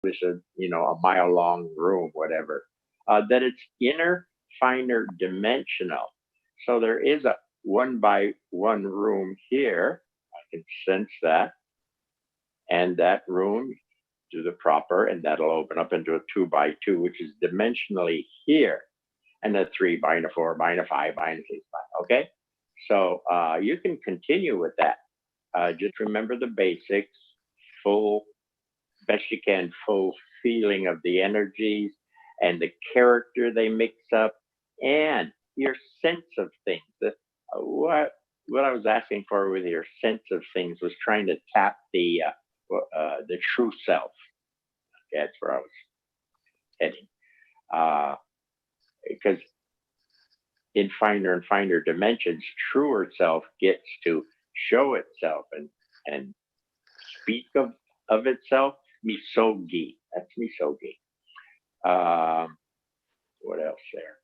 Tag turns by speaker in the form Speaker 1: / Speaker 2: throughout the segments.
Speaker 1: was a a mile long room, whatever. That it's inner, finer dimensional. So there is a 1 by 1 room here. I can sense that, and that room do the proper, and that'll open up into a 2 by 2, which is dimensionally here, and a 3 by 4 by 5 by 6 by. Okay, so you can continue with that. Just remember the basics, full best you can, full feeling of the energies and the character they mix up, and your sense of things. What I was asking for with your sense of things was trying to tap the true self. That's where I was heading. Uh, because in finer and finer dimensions, truer self gets to show itself and speak of itself. Misogi. That's misogi. Um, what else there?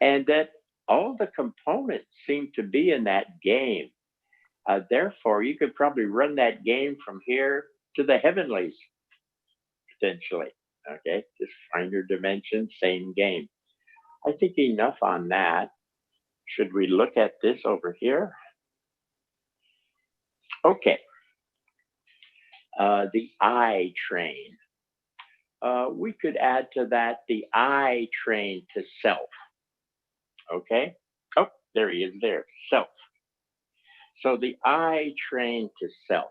Speaker 1: And that all the components seem to be in that game. Therefore, you could probably run that game from here to the heavenlies potentially. Okay, just finer dimension, same game. I think enough on that. Should we look at this over here? Okay, the I train. We could add to that the I train to self. Okay. Oh, there he is there. Self. So the I train to self.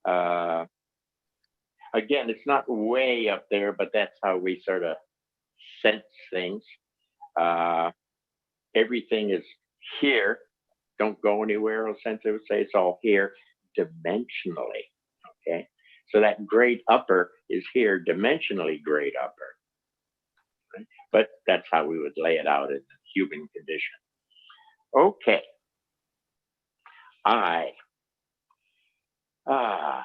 Speaker 1: Uh, again, it's not way up there, but that's how we sort of sense things. Uh, everything is here. Don't go anywhere. Sense it would say it's all here dimensionally. Okay. So that great upper is here dimensionally great upper. Right? But that's how we would lay it out in the human condition. Okay. I. Ah.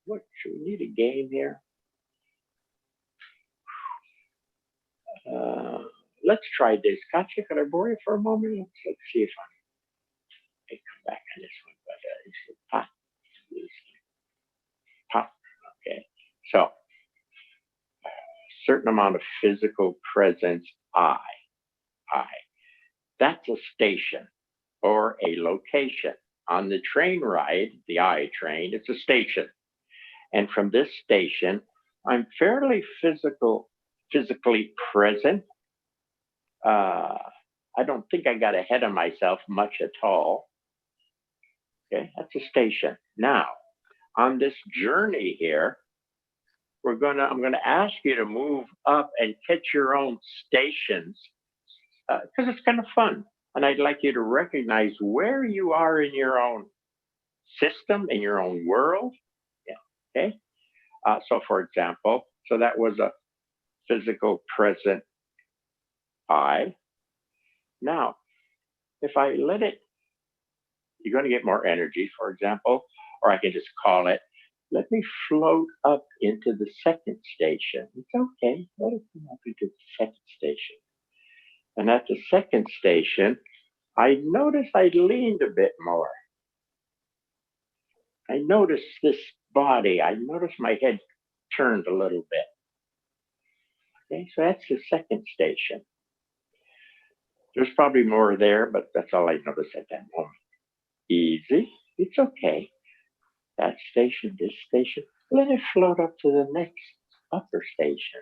Speaker 1: What should we need a game here? Uh, let's try this. Katya, can I borrow you for a moment? Let's see if I can come back on this one. But pop, pop. Okay. So, certain amount of physical presence. I. That's a station or a location. On the train ride, the I train, it's a station. And from this station, I'm fairly physically present. Uh, I don't think I got ahead of myself much at all. Okay, that's a station. Now, on this journey here, I'm gonna ask you to move up and catch your own stations because it's kind of fun. And I'd like you to recognize where you are in your own system, in your own world. Yeah. Okay. So, for example, so that was a physical present I. Now, if I let it, you're going to get more energy, for example, or I can just call it, let me float up into the second station. It's okay. Let it come up into the second station. And at the second station, I noticed I leaned a bit more. I noticed this body. I noticed my head turned a little bit. Okay, so that's the second station. There's probably more there, but that's all I noticed at that moment. Easy. It's okay. That station, this station, let it float up to the next upper station.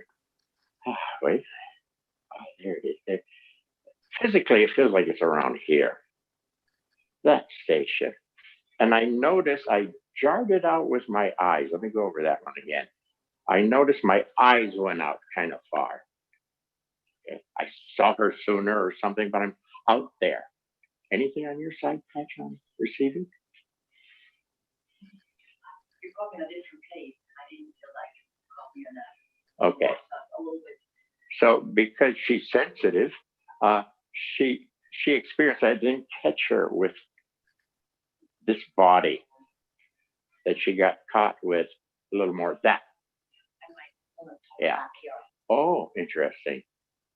Speaker 1: Wait. There it is. There. Physically, it feels like it's around here. That station. And I notice I jarred it out with my eyes. Let me go over that one again. I noticed my eyes went out kind of far. Okay. I saw her sooner or something, but I'm out there. Anything on your side, Patch, on receiving?
Speaker 2: You're talking a different place. I didn't feel like copy on that.
Speaker 1: Okay.
Speaker 2: A little bit.
Speaker 1: So because she's sensitive, uh, she experienced. I didn't catch her with this body that she got caught with a little more of that. Yeah. Oh, interesting.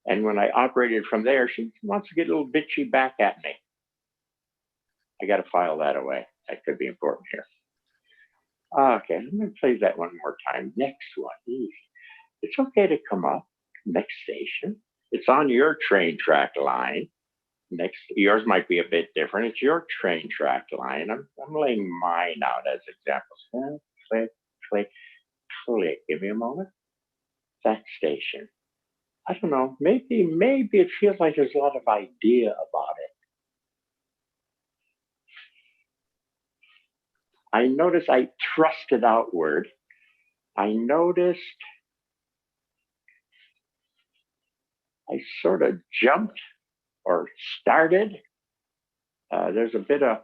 Speaker 1: And when I operated from there, she wants to get a little bitchy back at me. I got to file that away. That could be important here. Okay, let me play that one more time. Next one. Easy. It's okay to come up. Next station. It's on your train track line. Next, yours might be a bit different. It's your train track line. I'm laying mine out as examples. Click, click, click. Give me a moment. That station. I don't know. Maybe it feels like there's a lot of idea about it. I noticed I thrusted outward. I noticed I sort of jumped or started. There's a bit of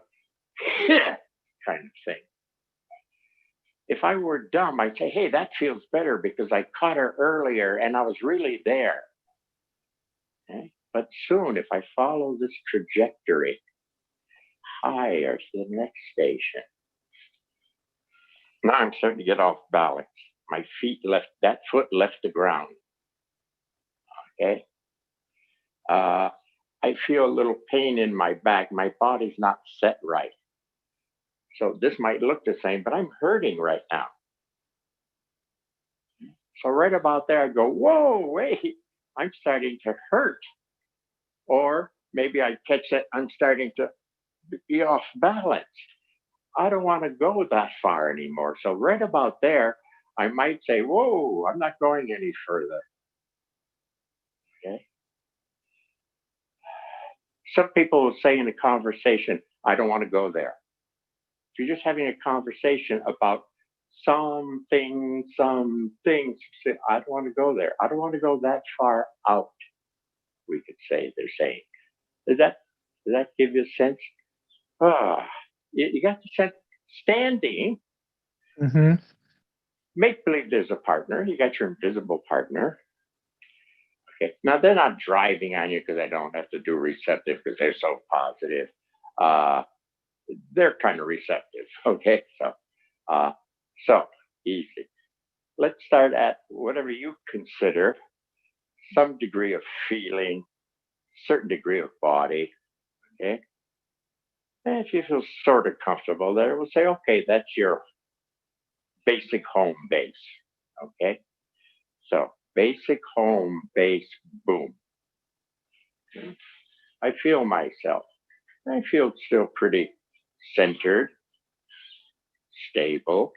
Speaker 1: kind of thing. If I were dumb, I'd say, hey, that feels better because I caught her earlier and I was really there. Okay? But soon, if I follow this trajectory higher to the next station, now I'm starting to get off balance. My feet that foot left the ground. Okay. I feel a little pain in my back. My body's not set right. So this might look the same, but I'm hurting right now. So right about there, I go, whoa, wait, I'm starting to hurt. Or maybe I catch that I'm starting to be off balance. I don't want to go that far anymore. So right about there, I might say, whoa, I'm not going any further. Okay. Some people will say in a conversation, I don't want to go there. If you're just having a conversation about something, say, I don't want to go there. I don't want to go that far out, we could say, they're saying. Does that give you a sense? You got the sense standing.
Speaker 3: Mm-hmm.
Speaker 1: Make believe there's a partner. You got your invisible partner. Okay. Now they're not driving on you because I don't have to do receptive because they're so positive. They're kind of receptive. Okay. So easy. Let's start at whatever you consider some degree of feeling, certain degree of body. Okay. And if you feel sort of comfortable there, we'll say, okay, that's your basic home base. Okay. So basic home base, boom. I feel myself. I feel still pretty centered, stable,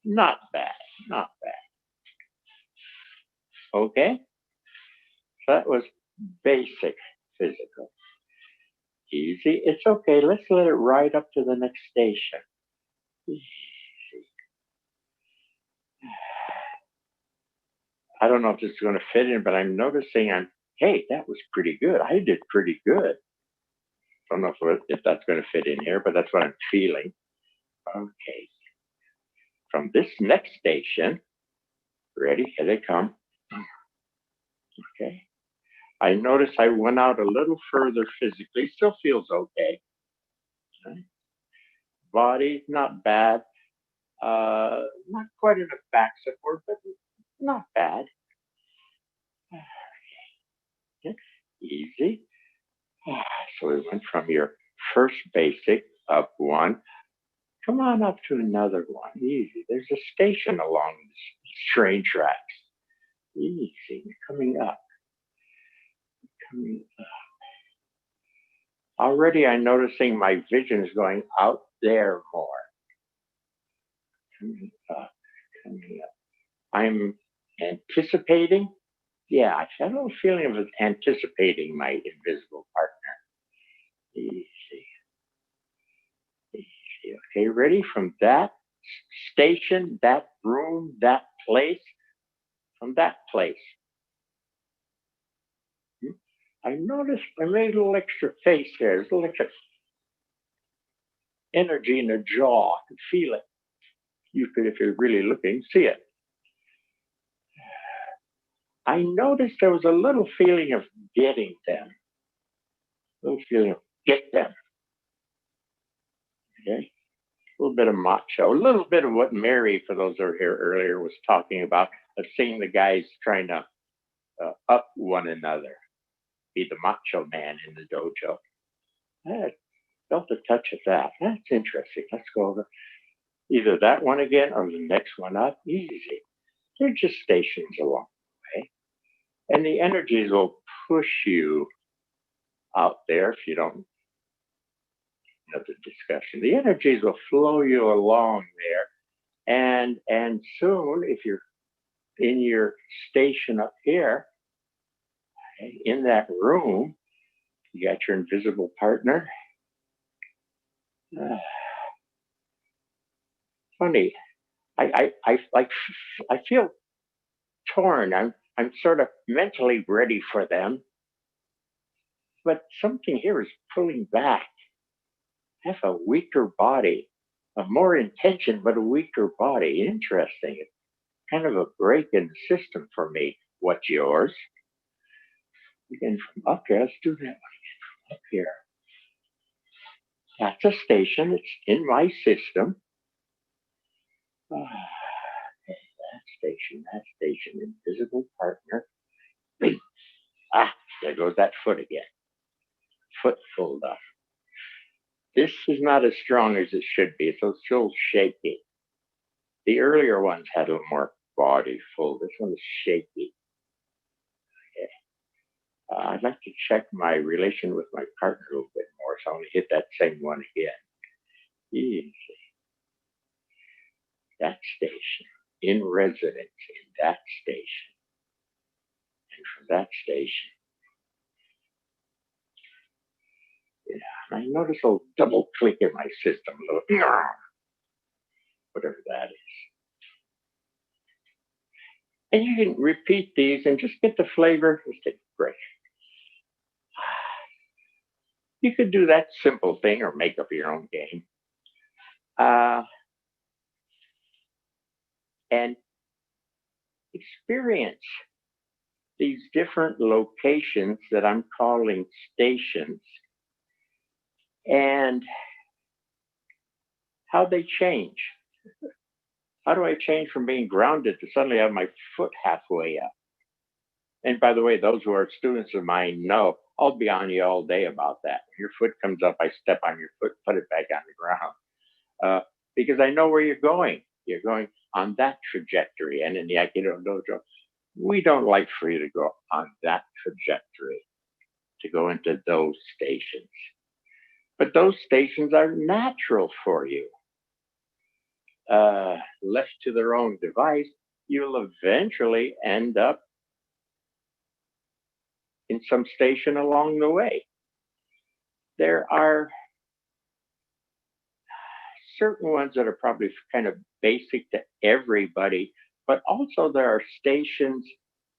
Speaker 1: not bad, not bad. Okay. So that was basic physical. Easy. It's okay. Let's let it ride up to the next station. Easy. I don't know if this is going to fit in, but I'm noticing hey, that was pretty good. I did pretty good. I don't know if that's going to fit in here, but that's what I'm feeling. Okay. From this next station, ready? Here they come. Okay. I notice I went out a little further physically. Still feels okay. Body, not bad. Not quite in a back support, but not bad. Okay. Easy. So we went from your first basic up one. Come on up to another one. Easy. There's a station along the train tracks. Easy. Coming up. Coming up. Already I'm noticing my vision is going out there more. Coming up. Coming up. I'm anticipating. Yeah, I have a little feeling of anticipating my invisible partner. Easy. Easy. Okay, ready? From that station, that room, that place, from that place. I noticed I made a little extra face there. There's a little extra energy in the jaw. I could feel it. You could, if you're really looking, see it. I noticed there was a little feeling of getting them. A little feeling of get them. Okay. A little bit of macho, a little bit of what Mary, for those who were here earlier, was talking about, of seeing the guys trying to up one another, be the macho man in the dojo. I felt a touch of that. That's interesting. Let's go over. Either that one again or the next one up. Easy. They're just stations along the way. And the energies will push you out there if you don't know the discussion. The energies will flow you along there. And soon, if you're in your station up here, okay, in that room, you got your invisible partner. Funny. I feel torn. I'm sort of mentally ready for them, but something here is pulling back. I have a weaker body, a more intention, but a weaker body. Interesting. It's kind of a break in the system for me. What's yours? Again, from up here, let's do that one again from up here. That's a station. It's in my system. That station, invisible partner. There goes that foot again. Foot pulled up. This is not as strong as it should be. It's still shaky. The earlier ones had a little more body full. This one is shaky. Okay. I'd like to check my relation with my partner a little bit more, so I'm going to hit that same one again. Easy. That station, in residence in that station. And from that station, yeah, I notice a little double click in my system, a little, whatever that is. And you can repeat these and just get the flavor. Let's take a break. You could do that simple thing or make up your own game. And experience these different locations that I'm calling stations and how they change. How do I change from being grounded to suddenly have my foot halfway up? And by the way, those who are students of mine know I'll be on you all day about that. When your foot comes up, I step on your foot, put it back on the ground. Because I know where you're going. You're going on that trajectory. And in the Aikido Dojo, we don't like for you to go on that trajectory, to go into those stations. But those stations are natural for you. Left to their own device, you'll eventually end up in some station along the way. There are certain ones that are probably kind of basic to everybody, but also there are stations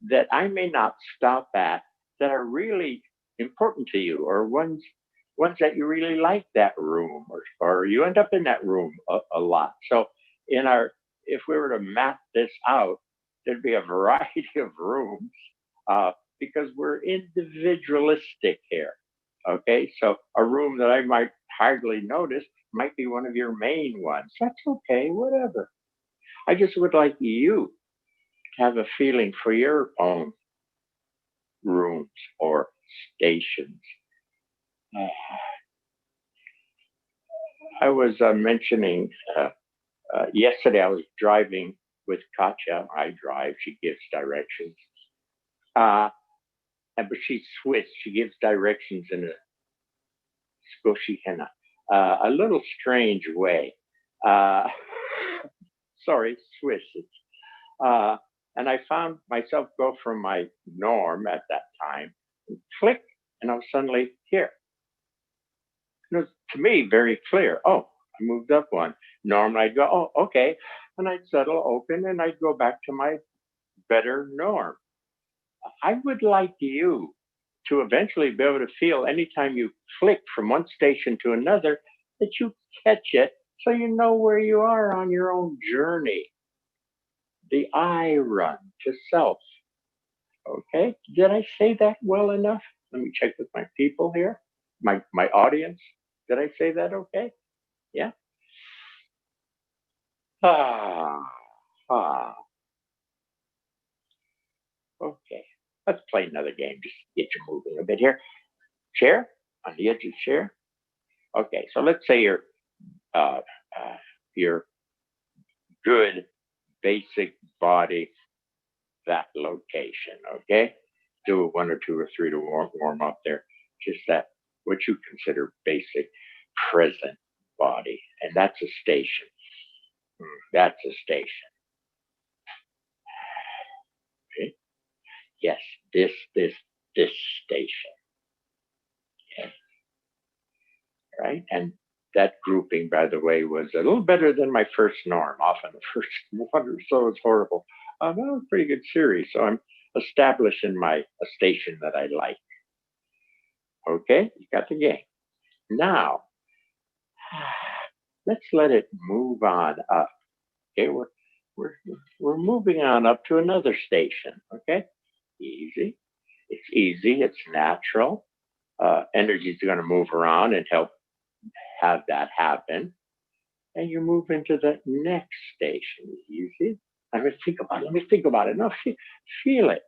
Speaker 1: that I may not stop at that are really important to you, or ones that you really like that room, or you end up in that room a lot. So if we were to map this out, there'd be a variety of rooms because we're individualistic here. Okay, so a room that I might hardly notice might be one of your main ones. That's okay, whatever. I just would like you to have a feeling for your own rooms or stations. I was mentioning yesterday I was driving with Katya. I drive, she gives directions. But she's Swiss. She gives directions in a Shihan, a little strange way. Sorry, Swiss. And I found myself go from my norm at that time, and click, and I was suddenly here. It was, to me, very clear. Oh, I moved up one. Normally I'd go, oh, okay. And I'd settle open and I'd go back to my better norm. I would like you to eventually be able to feel anytime you click from one station to another that you catch it so you know where you are on your own journey. The I run to self. Okay, did I say that well enough? Let me check with my people here, my audience. Did I say that okay? Yeah. Ah. Okay, let's play another game. Just get you moving a bit here. Chair on the edge of the chair. Okay, so let's say you're good basic body, that location, okay? Do 1 or 2 or 3 to warm up there. Just that, what you consider basic present body. And that's a station. That's a station. Okay? Yes, this station. Okay. Right? And that grouping, by the way, was a little better than my first norm. Often the first one or so is horrible. That was a pretty good series. So I'm establishing a station that I like. Okay, you got the game. Now, let's let it move on up. Okay, we're moving on up to another station. Okay, easy. It's easy. It's natural. Energy is going to move around and help have that happen. And you move into the next station. Easy. Let me think about it. Now feel it.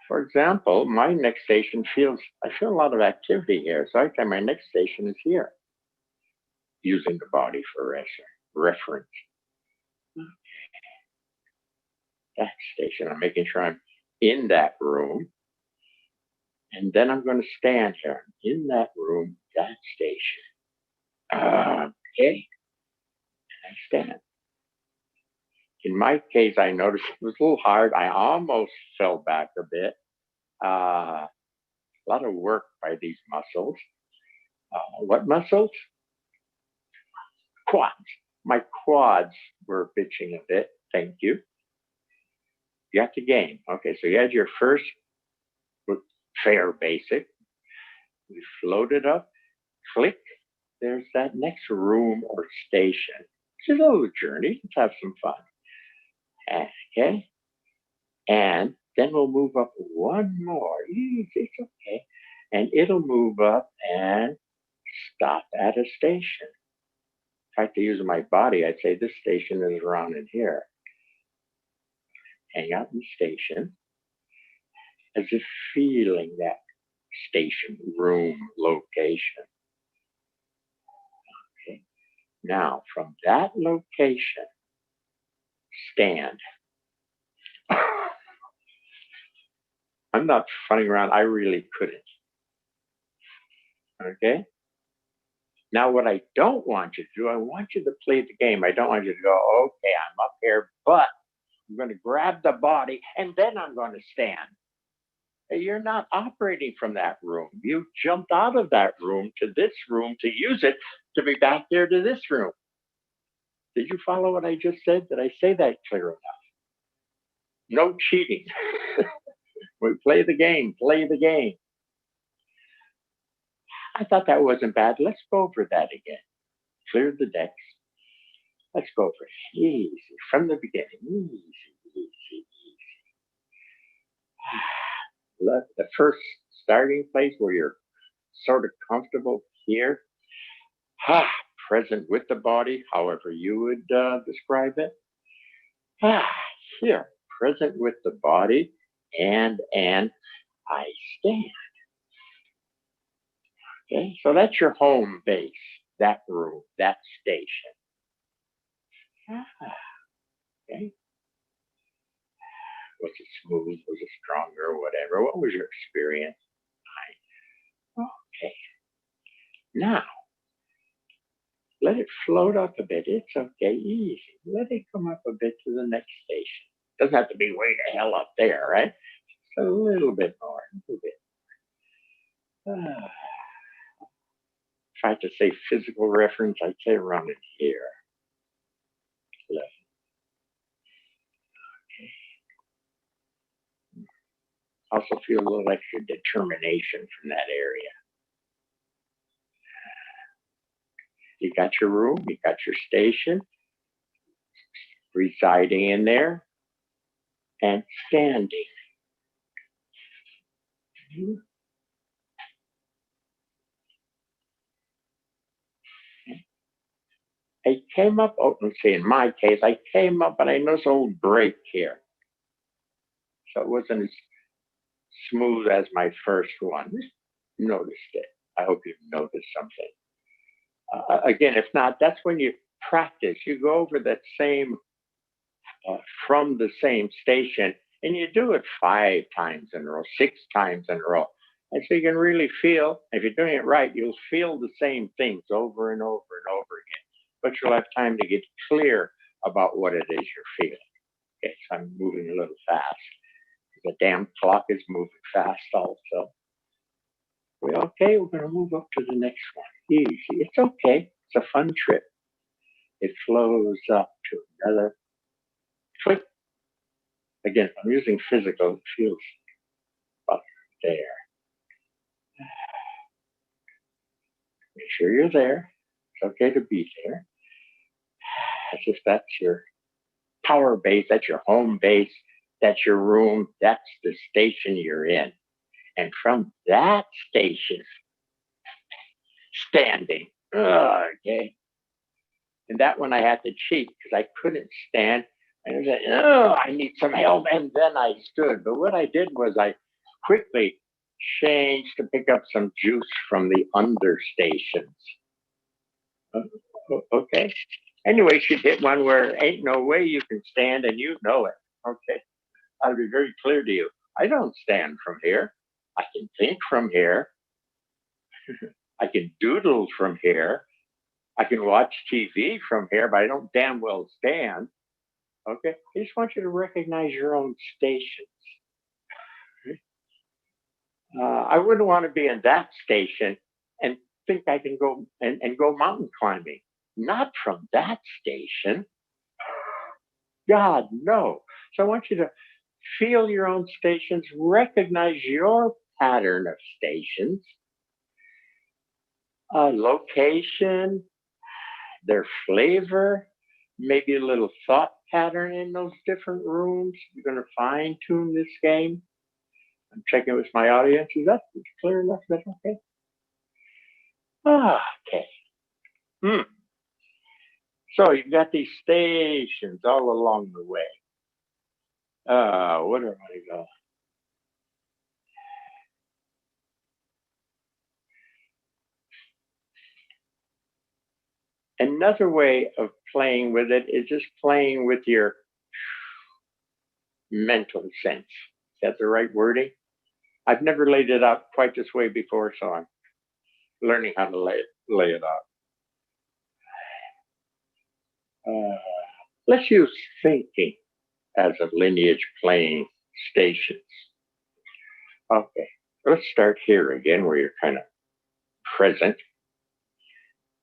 Speaker 1: For example, my next station I feel a lot of activity here. So I think my next station is here. Using the body for reference. That station. I'm making sure I'm in that room. And then I'm going to stand here in that room, that station. Okay. And I stand. In my case, I noticed it was a little hard. I almost fell back a bit. A lot of work by these muscles. What muscles? Quads. My quads were bitching a bit. Thank you. You got the game. Okay, so you had your first fair basic. We floated up. Click. There's that next room or station. It's a little journey. Let's have some fun. Okay. And then we'll move up one more. Easy, it's okay. And it'll move up and stop at a station. If I had to use my body, I'd say this station is around in here. Hang out in the station as if feeling that station, room, location. Okay. Now, from that location, stand. I'm not funning around. I really couldn't. Okay. Now, what I don't want you to do, I want you to play the game. I don't want you to go, okay, I'm up here, but I'm going to grab the body and then I'm going to stand. You're not operating from that room. You jumped out of that room to this room to use it to be back there to this room. Did you follow what I just said? Did I say that clear enough? No cheating. We play the game, play the game. I thought that wasn't bad. Let's go over that again. Clear the decks. Let's go over it. Easy. From the beginning. Easy. The first starting place where you're sort of comfortable here. Present with the body, however you would describe it. Here, present with the body, and I stand. Okay, so that's your home base, that room, that station. Okay. Was it smooth? Was it stronger? Whatever. What was your experience? Okay. Now, let it float up a bit. It's okay, easy. Let it come up a bit to the next station. Doesn't have to be way the hell up there, right? Just a little bit more, a little bit. If I had to say physical reference, I'd say around in here. Okay. Also feel a little extra determination from that area. You got your room, you got your station, residing in there, and standing. I came up, let's see, in my case, I came up and I noticed a little break here. So it wasn't as smooth as my first one. Noticed it. I hope you've noticed something. Again, if not, that's when you practice. You go over that same from the same station, and you do it 5 times in a row, 6 times in a row. And so you can really feel, if you're doing it right, you'll feel the same things over and over and over again. But you'll have time to get clear about what it is you're feeling. Okay, so I'm moving a little fast. The damn clock is moving fast also. Okay, we're going to move up to the next one. Easy. It's okay. It's a fun trip. It flows up to another click. Again, I'm using physical. It feels up there. Make sure you're there. It's okay to be there. As if that's your power base, that's your home base, that's your room, that's the station you're in. And from that station, standing, okay. And that one I had to cheat because I couldn't stand. And I said, I need some help. And then I stood. But what I did was I quickly changed to pick up some juice from the understations. Okay. Anyway, she hit one where ain't no way you can stand, and you know it. Okay. I'll be very clear to you. I don't stand from here. I can think from here. I can doodle from here. I can watch TV from here, but I don't damn well stand. Okay. I just want you to recognize your own stations. I wouldn't want to be in that station and think I can go and go mountain climbing. Not from that station. God, no. So I want you to feel your own stations, recognize your pattern of stations, location, their flavor, maybe a little thought pattern in those different rooms. You're going to fine tune this game. I'm checking with my audience. Is that clear enough? That's okay? Okay. So you've got these stations all along the way. Where do I go? Another way of playing with it is just playing with your mental sense. Is that the right wording? I've never laid it out quite this way before, so I'm learning how to lay it out. Let's use thinking as a lineage playing stations. Okay, let's start here again where you're kind of present.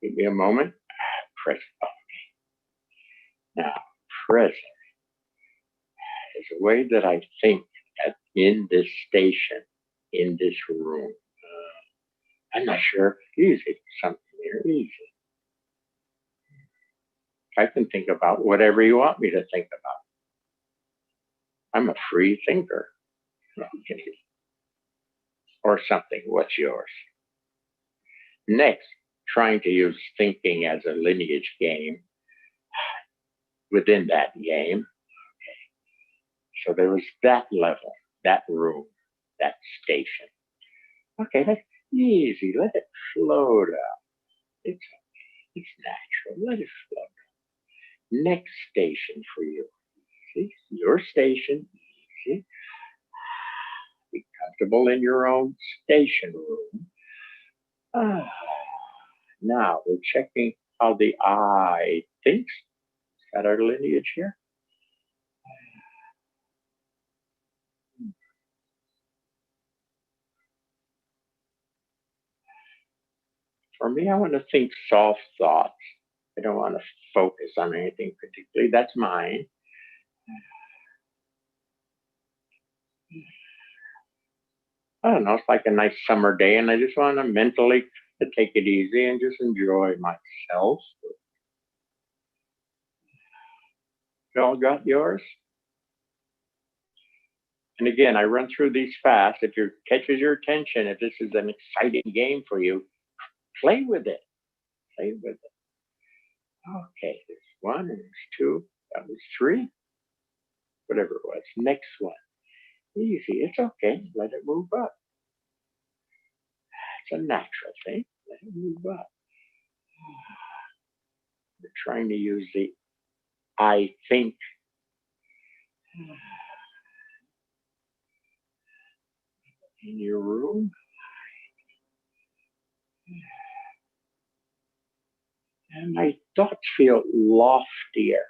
Speaker 1: Give me a moment. Present. Okay. Now, present is a way that I think in this station, in this room. I'm not sure. Easy. Something here. Easy. I can think about whatever you want me to think about. I'm a free thinker. Okay. Or something. What's yours? Next, trying to use thinking as a lineage game within that game. Okay. So there was that level, that room, that station. Okay, that's easy. Let it float up. It's okay. It's natural. Let it float up. Next station for you. See, your station. See, be comfortable in your own station room. Now we're checking how the eye thinks. Got our lineage here. For me, I want to think soft thoughts. I don't want to focus on anything particularly. That's mine. I don't know. It's like a nice summer day, and I just want to mentally take it easy and just enjoy myself. You all got yours? And again, I run through these fast. If it catches your attention, if this is an exciting game for you, play with it. Play with it. Okay, there's one, and there's two. That was three. Whatever it was. Next one. Easy. It's okay. Let it move up. It's a natural thing. Let it move up. We're trying to use the I think In your room. And my thoughts feel loftier.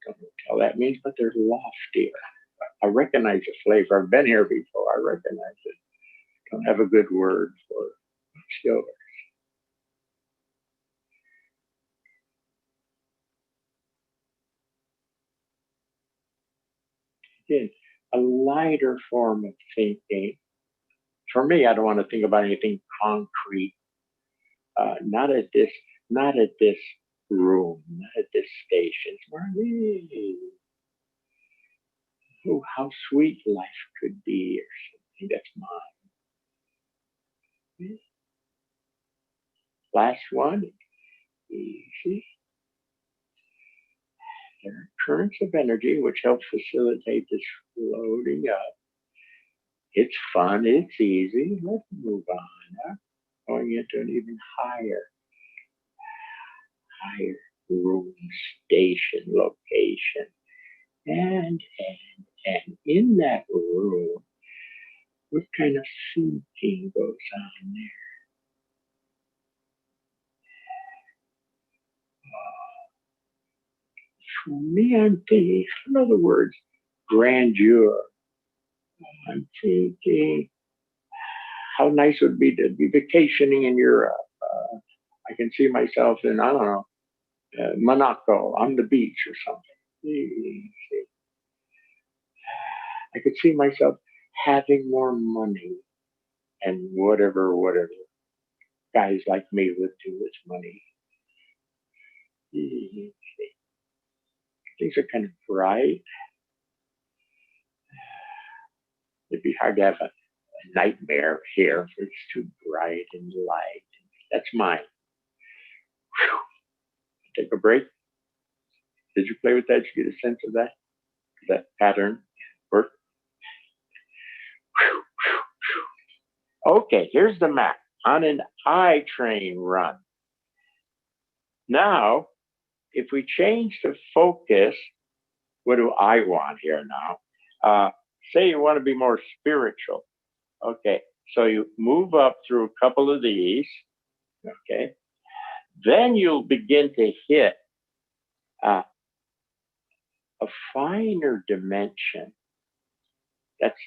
Speaker 1: I don't know what that means, but they're loftier. I recognize the flavor. I've been here before. I recognize it. Don't have a good word for it. Still. Again, a lighter form of thinking. For me, I don't want to think about anything concrete. Not at this, not at this room, not at this station. It's more, oh, how sweet life could be, or something. That's mine. Last one, easy. There are currents of energy which help facilitate this floating up. It's fun, it's easy. Let's move on up, going into an even higher room, station, location. And in that room, what kind of thinking goes on there? For me, I'm thinking, in other words, grandeur. I'm thinking how nice it would be to be vacationing in Europe. I can see myself in, I don't know, Monaco on the beach or something. I could see myself having more money and whatever guys like me would do with money. Things are kind of bright. It'd be hard to have a nightmare here if it's too bright and light. That's mine. Whew. Take a break. Did you play with that? Did you get a sense of that? That pattern work? Okay, here's the map on an I train run. Now, if we change the focus, what do I want here now? Say you want to be more spiritual. Okay, so you move up through a couple of these. Okay, then you'll begin to hit a finer dimension. That's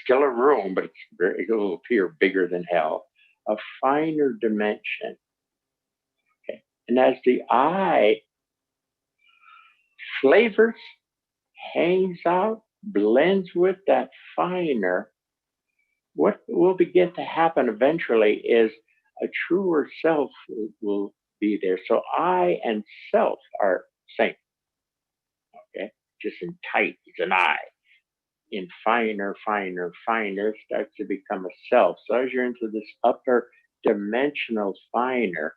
Speaker 1: still a room, but it will appear bigger than hell. A finer dimension. Okay, and as the eye flavors, hangs out, blends with that finer, what will begin to happen eventually is a truer self will be there. So I and self are same. Okay, just in tight, it's an I. In finer, starts to become a self. So as you're into this upper dimensional finer,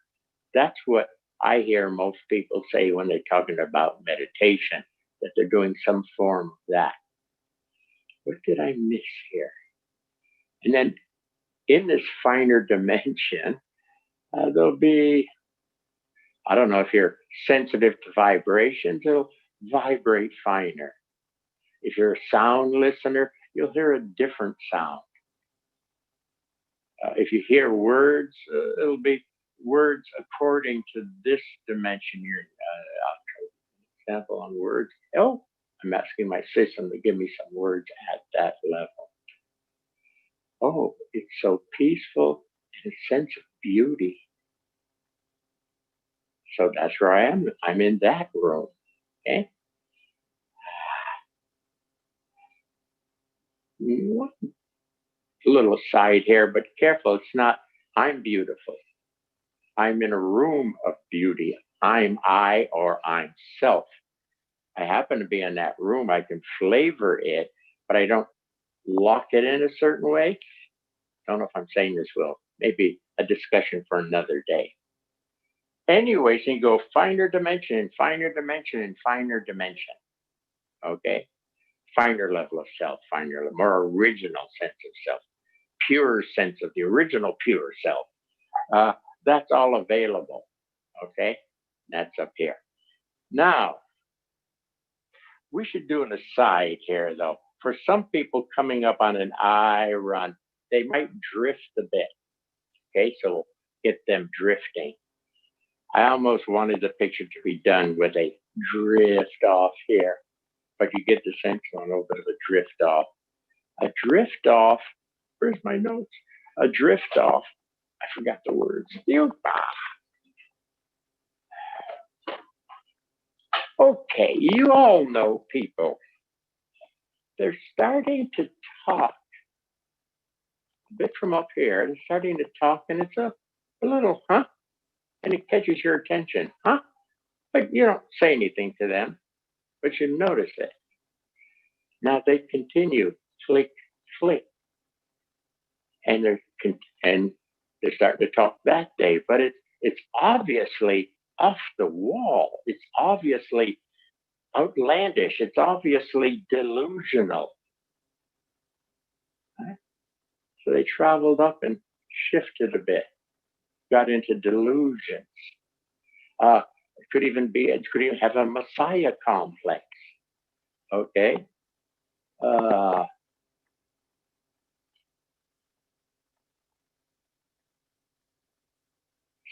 Speaker 1: that's what I hear most people say when they're talking about meditation, that they're doing some form of that. What did I miss here? And then in this finer dimension, there'll be, I don't know if you're sensitive to vibrations, it'll vibrate finer. If you're a sound listener, you'll hear a different sound. If you hear words, it'll be words according to this dimension. I'll try an example on words. Oh, I'm asking my system to give me some words at that level. Oh, it's so peaceful and a sense of beauty. So that's where I am. I'm in that room. Okay. One little aside here, but careful. It's not, I'm beautiful. I'm in a room of beauty. I'm I or I'm self. I happen to be in that room. I can flavor it, but I don't lock it in a certain way. I don't know if I'm saying this well. Maybe a discussion for another day. Anyways, you go finer dimension and finer dimension and finer dimension. Okay? Finer level of self, finer, more original sense of self, pure sense of the original pure self. That's all available. Okay? That's up here. Now, we should do an aside here, though. For some people coming up on an I run, they might drift a bit. Okay, so get them drifting. I almost wanted the picture to be done with a drift off here, but you get the sense on a little bit of a drift off. A drift off, where's my notes? A drift off, I forgot the words. Okay, you all know people. They're starting to talk a bit from up here. They're starting to talk, and it's a little, huh? And it catches your attention, huh? But you don't say anything to them, but you notice it. Now they continue, flick, flick, and they're starting to talk that day. But it's obviously off the wall. It's obviously outlandish. It's obviously delusional. Right? So they traveled up and shifted a bit, got into delusions. It could even have a messiah complex. Okay.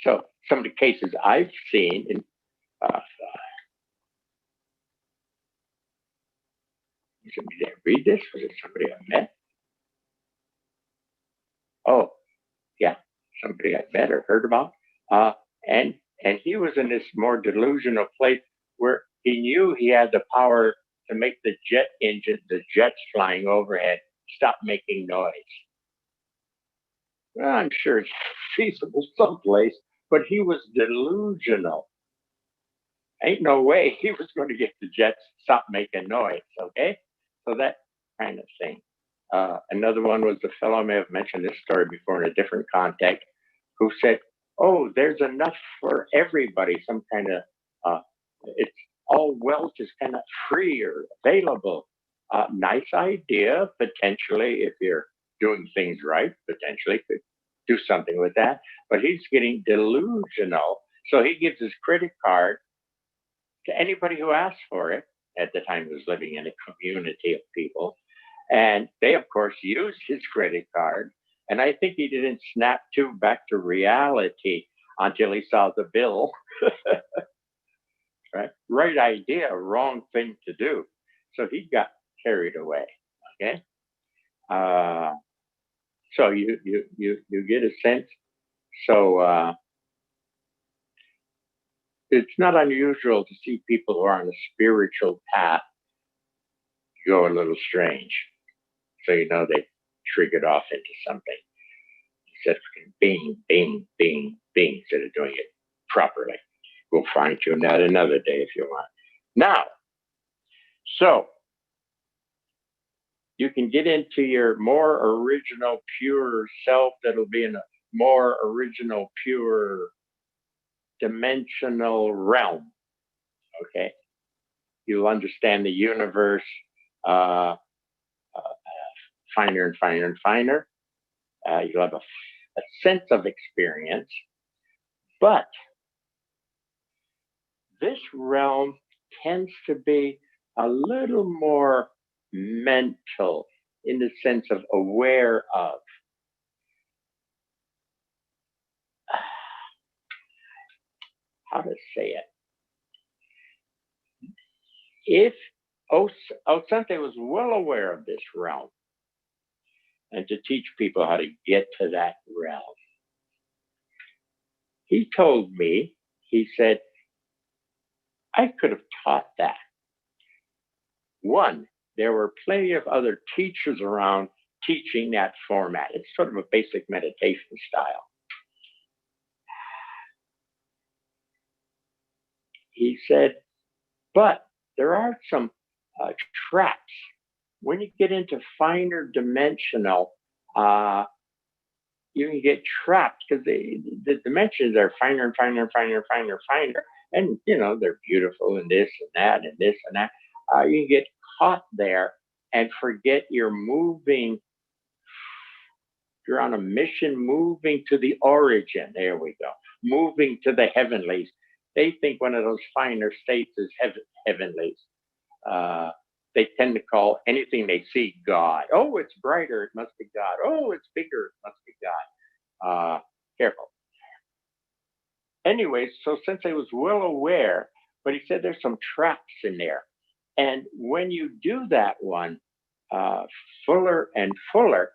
Speaker 1: So some of the cases I've seen in did I read this? Was it somebody I met? Oh, yeah, somebody I met or heard about. And he was in this more delusional place where he knew he had the power to make the jet engine, the jets flying overhead, stop making noise. Well, I'm sure it's feasible someplace, but he was delusional. Ain't no way he was going to get the jets to stop making noise. Okay, so that kind of thing. Another one was the fellow, I may have mentioned this story before in a different context, who said, "Oh, there's enough for everybody. Some kind of it's all wealth is kind of free or available." Nice idea, potentially, if you're doing things right, potentially could do something with that. But he's getting delusional, so he gives his credit card to anybody who asks for it. At the time, he was living in a community of people. And they, of course, used his credit card. And I think he didn't snap back to reality until he saw the bill. Right idea, wrong thing to do. So he got carried away. Okay. So you get a sense. So it's not unusual to see people who are on a spiritual path go a little strange. So you know they triggered off into something. Instead of bing, bing, bing, bing, instead of doing it properly. We'll fine tune that another day if you want. Now, so you can get into your more original, pure self that'll be in a more original, pure dimensional realm. Okay. You'll understand the universe finer and finer and finer. You'll have a sense of experience. But this realm tends to be a little more mental in the sense of aware of. How to say it? If Osante was well aware of this realm and to teach people how to get to that realm, he told me, he said, I could have taught that. One, there were plenty of other teachers around teaching that format. It's sort of a basic meditation style. He said, but there are some traps. When you get into finer dimensional, you can get trapped because the dimensions are finer and finer and finer and finer and finer. And, you know, they're beautiful and this and that and this and that. You can get caught there and forget you're moving. You're on a mission moving to the origin. There we go. Moving to the heavenlies. They think one of those finer states is heavenlies. They tend to call anything they see God. Oh, it's brighter, it must be God. Oh, it's bigger, it must be God. Careful. Anyways, so since I was well aware, but he said there's some traps in there. And when you do that one, uh, fuller and fuller,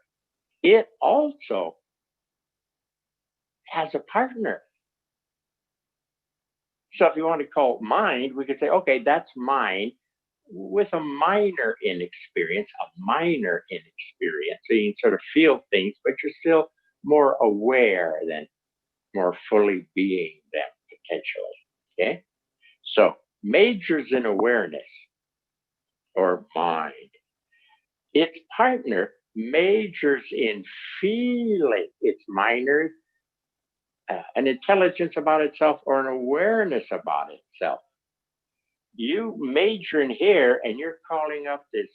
Speaker 1: it also has a partner. So if you want to call it mind, we could say, okay, that's mind with a minor inexperience, a minor inexperience. So you can sort of feel things, but you're still more aware than more fully being them potentially. Okay. So majors in awareness or mind. Its partner majors in feeling. Its minor an intelligence about itself or an awareness about itself. You major in here and you're calling up this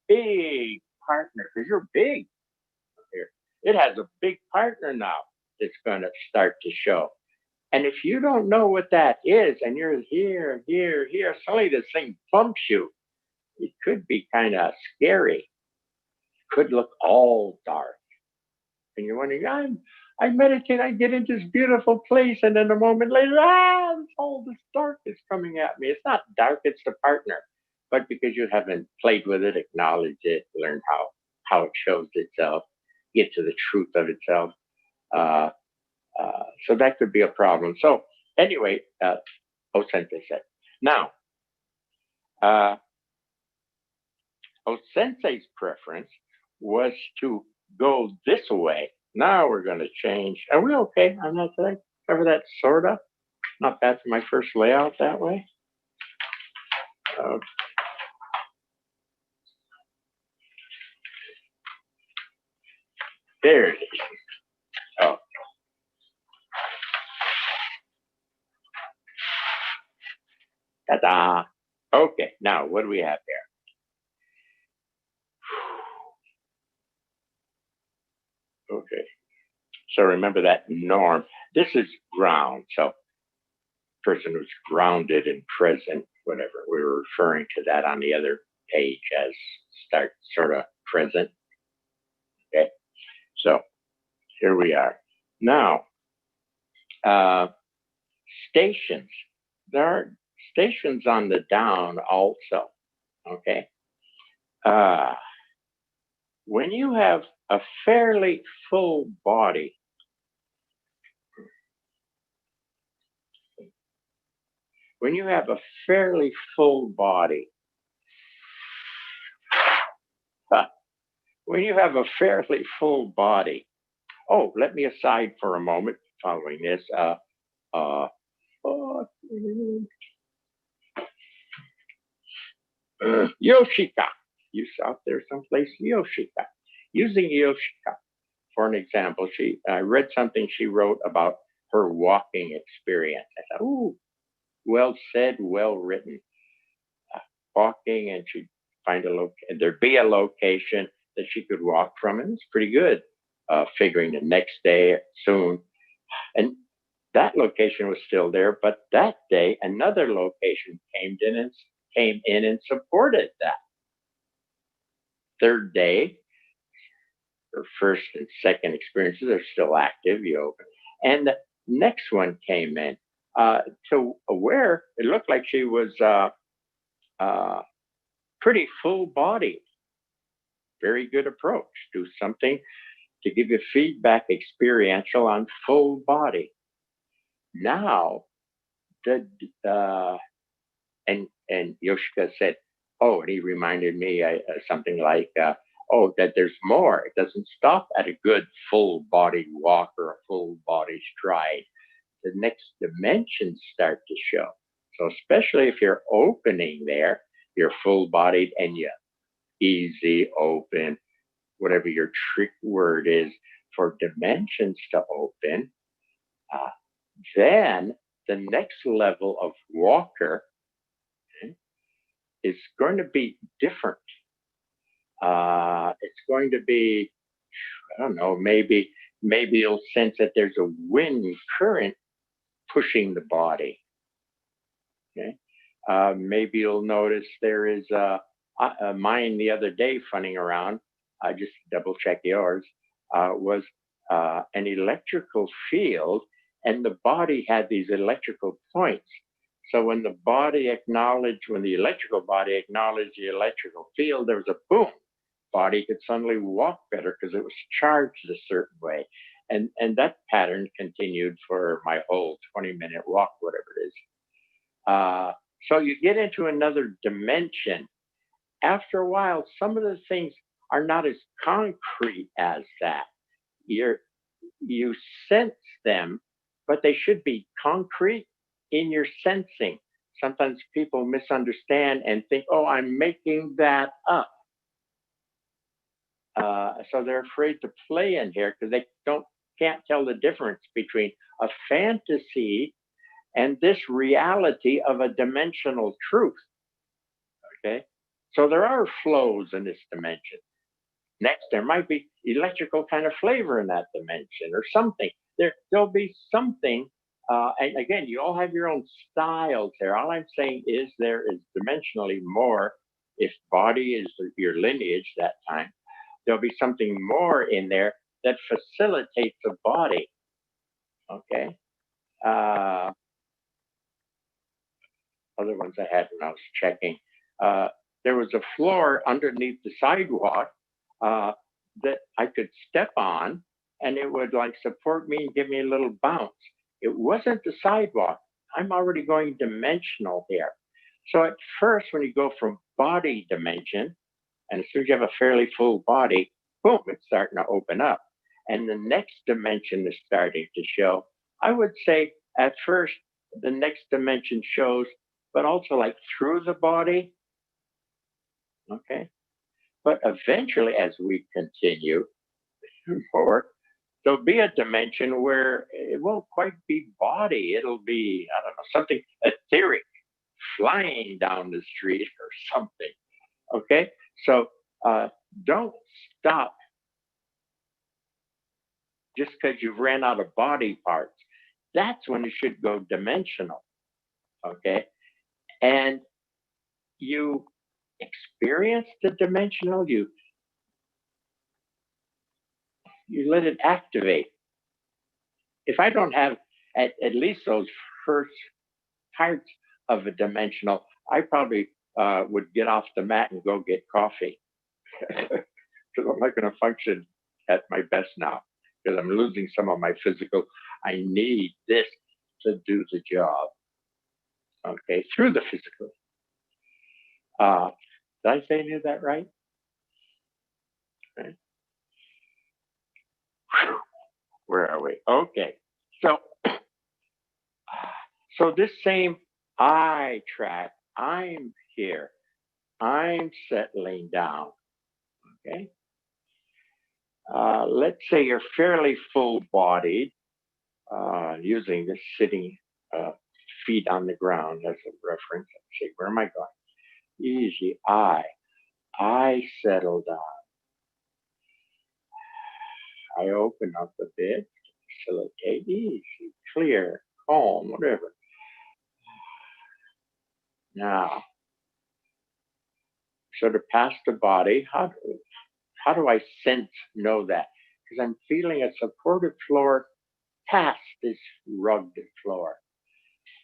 Speaker 1: big partner because you're big here. It has a big partner now that's going to start to show. And if you don't know what that is and you're here, here, here, suddenly this thing bumps you, it could be kind of scary. It could look all dark. And you're wondering, I meditate, I get into this beautiful place, and then a moment later, all this dark is coming at me. It's not dark, it's the partner. But because you haven't played with it, acknowledged it, learned how it shows itself, get to the truth of itself. Uh, so that could be a problem. So anyway, Osensei said. Now, uh, Osensei's preference was to go this way. Now we're going to change. Are we okay on that today? Cover that sort of. Not bad for my first layout that way. Uh, there it is. Oh, ta-da. Okay, now what do we have there? Okay, so remember that norm. This is ground. So person who's grounded and present, whatever. We were referring to that on the other page as start sort of present. Okay, so here we are. Now, uh, stations. There are stations on the down also. Okay. Uh, when you have a fairly full body, when you have a fairly full body, when you have a fairly full body, oh, let me aside for a moment following this. Uh, oh, Yoshika. You out there someplace, Yoshika. Using Yoshika for an example, I read something she wrote about her walking experience. I thought, ooh, well said, well written. Walking, and she'd find there'd be a location that she could walk from, and it's pretty good. Figuring the next day soon, and that location was still there, but that day another location came in and supported that. Third day, her first and second experiences are still active, yoga. And the next one came in to where it looked like she was uh, pretty full body. Very good approach. Do something to give you feedback experiential on full body. Now, the and Yoshika said, oh, and he reminded me something like, oh, that there's more. It doesn't stop at a good full body walk or a full body stride. The next dimensions start to show. So especially if you're opening there, you're full bodied and you easy, open, whatever your trick word is for dimensions to open, uh, then the next level of walker is going to be different. It's going to be, I don't know, maybe you'll sense that there's a wind current pushing the body. Okay. Maybe you'll notice there is mine the other day funning around. I just double check yours. Was an electrical field, and the body had these electrical points. So when when the electrical body acknowledged the electrical field, there was a boom. Body could suddenly walk better because it was charged a certain way. And that pattern continued for my whole 20-minute walk, whatever it is. So you get into another dimension. After a while, some of the things are not as concrete as that. You're, you sense them, but they should be concrete in your sensing. Sometimes people misunderstand and think, oh, I'm making that up. So they're afraid to play in here because they can't tell the difference between a fantasy and this reality of a dimensional truth. Okay. So there are flows in this dimension. Next, there might be electrical kind of flavor in that dimension or something. There'll be something. And again, you all have your own styles there. All I'm saying is there is dimensionally more. If body is your lineage that time, there'll be something more in there that facilitates the body. Okay. Other ones I had when I was checking. There was a floor underneath the sidewalk that I could step on, and it would like support me and give me a little bounce. It wasn't the sidewalk. I'm already going dimensional here. So at first, when you go from body dimension, and as soon as you have a fairly full body, boom, it's starting to open up. And the next dimension is starting to show. I would say at first, the next dimension shows, but also like through the body. Okay. But eventually, as we continue forward, there'll be a dimension where it won't quite be body. It'll be, I don't know, something etheric flying down the street or something. Okay. So don't stop just because you've ran out of body parts. That's when you should go dimensional. Okay. And you experience the dimensional, you let it activate. If I don't have at least those first parts of a dimensional, I probably would get off the mat and go get coffee because I'm not going to function at my best now because I'm losing some of my physical. I need this to do the job. Okay, through the physical. Did I say any of that right? Okay. Where are we? Okay. So, so this same I track, I'm here. I'm settling down. Okay. Let's say you're fairly full bodied, using this sitting feet on the ground as a reference. Let's see, where am I going? Easy. I settle down. I open up a bit, facilitate, easy, clear, calm, whatever. Now, sort of past the body, how do I know that? Because I'm feeling a supportive floor past this rugged floor.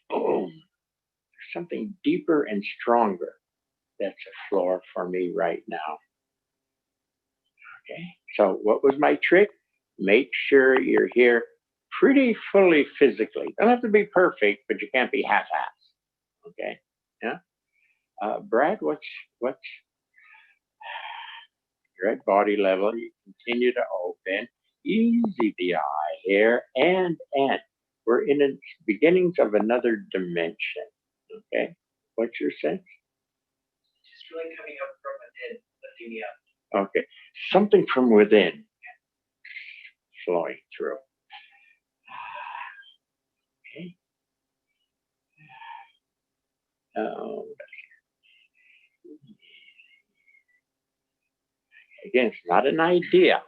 Speaker 1: Boom. There's something deeper and stronger that's a floor for me right now. Okay. So what was my trick? Make sure you're here pretty fully physically. Don't have to be perfect, but you can't be half-assed. Okay. Yeah. Brad, what's you're at body level. You continue to open. Easy the eye here and we're in the beginnings of another dimension. Okay. What's your sense?
Speaker 2: Just really coming up from within, lifting me up.
Speaker 1: Okay. Something from within flowing through. Okay. Again, it's not an idea.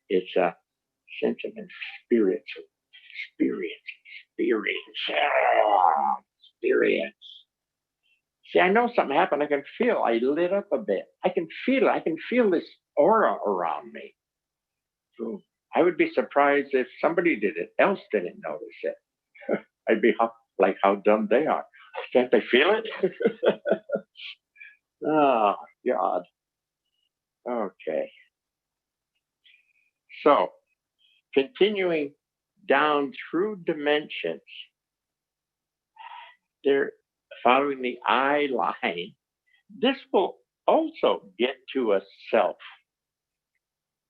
Speaker 1: It's a sense of experience, experience. See, I know something happened. I can feel I lit up a bit. I can feel it. I can feel this aura around me. So I would be surprised if somebody else didn't notice it. I'd be like how dumb they are. Can't they feel it? Oh, God. Okay. So continuing down through dimensions, they're following the eye line. This will also get to a self.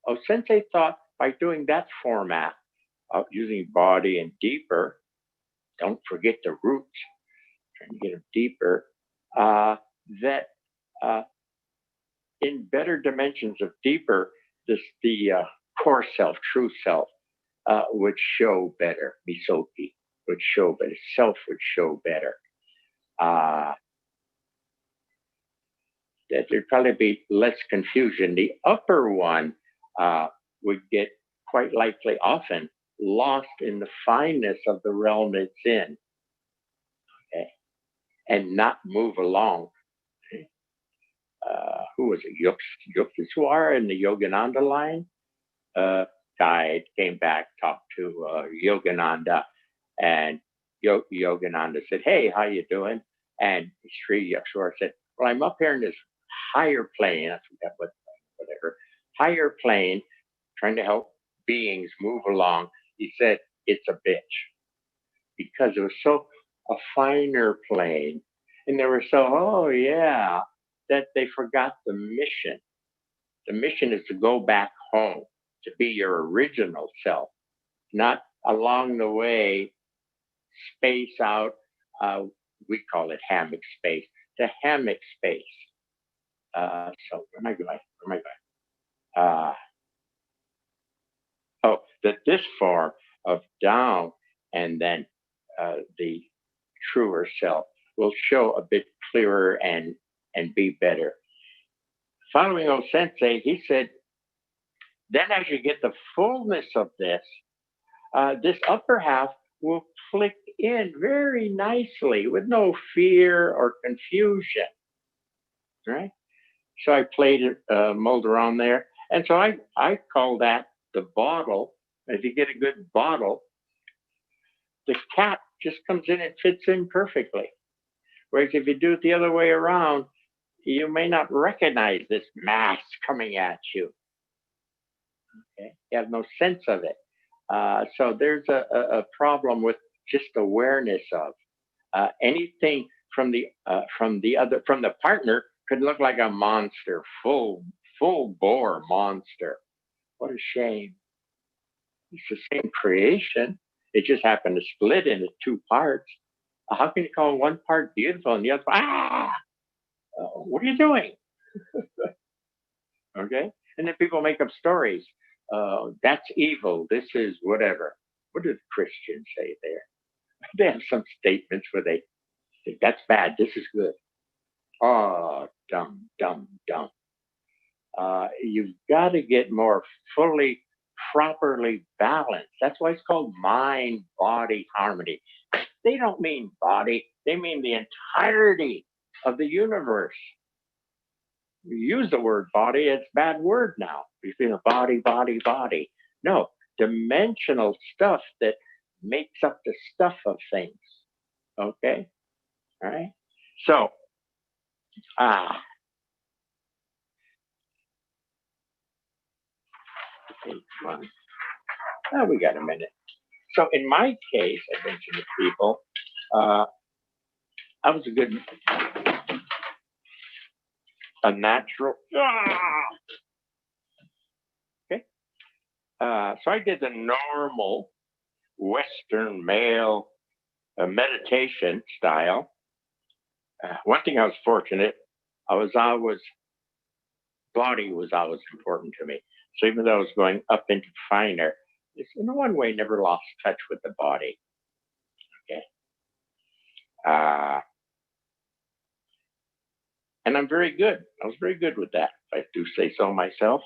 Speaker 1: Oh, Sensei thought by doing that format of using body and deeper, don't forget the roots, trying to get them deeper, that uh, in better dimensions of deeper, the core self, true self, would show better. Misoki would show better. Self would show better. Uh, that there'd probably be less confusion. The upper one would get quite likely often lost in the fineness of the realm it's in, okay, and not move along. Who was it? Yukteswar in the Yogananda line died, came back, talked to Yogananda, and Yogananda said, "Hey, how you doing?" And Sri Yukteswar said, "Well, I'm up here in this higher plane. I forget whatever higher plane, trying to help beings move along." He said, "It's a bitch because it was so a finer plane, and they were so oh yeah that they forgot the mission. The mission is to go back home to be your original self, not along the way space out. We call it hammock space. The hammock space. So where am I going? Where am I going? That this form of down and then the truer self will show a bit clearer and be better. Following O Sensei, he said, then as you get the fullness of this upper half will click in very nicely with no fear or confusion, right? So I played it, mulled around there. And so I call that the bottle. If you get a good bottle, the cap just comes in and fits in perfectly. Whereas if you do it the other way around, you may not recognize this mass coming at you. Okay? You have no sense of it. So there's a problem with just awareness of anything from the partner could look like a monster, full bore monster. What a shame. It's the same creation. It just happened to split into two parts. How can you call one part beautiful and the other? What are you doing? Okay, and then people make up stories. That's evil. This is whatever. What do the Christians say there? They have some statements where they think that's bad. This is good. Oh, dumb, dumb, dumb. You've got to get more fully, properly balanced. That's why it's called mind body harmony. They don't mean body, they mean the entirety of the universe. You use the word body, it's a bad word now. You feel body, body, body. No, dimensional stuff that makes up the stuff of things. Okay? All right? So, okay, fine. We got a minute. So in my case, I mentioned to people, I was a natural. Okay. So I did the normal Western male meditation style. One thing I was fortunate, body was always important to me. So even though I was going up into finer, it's in one way never lost touch with the body. Okay. And I'm very good. I was very good with that, if I do say so myself.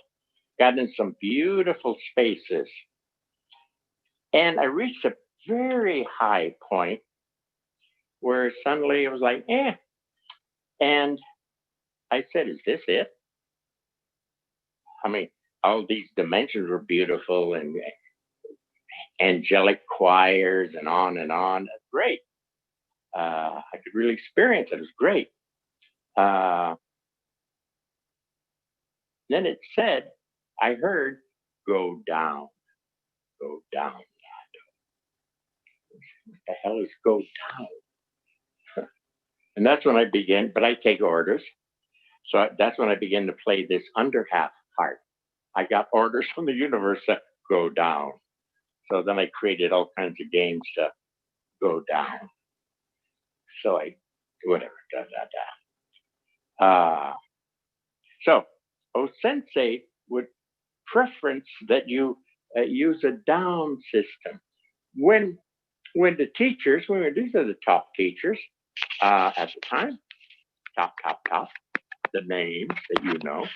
Speaker 1: Got in some beautiful spaces. And I reached a very high point where suddenly it was like, And I said, is this it? I mean, all these dimensions were beautiful and angelic choirs and on and on. That's great. I could really experience it. It was great. Uh, then it said, I heard, go down, go down. What the hell is go down? And that's when I began, but I take orders. So that's when I began to play this under half part. I got orders from the universe to go down. So then I created all kinds of games to go down. So whatever, da, da, da. So Sensei would preference that you use a down system. When the teachers, these are the top teachers at the time, top, the names that you know.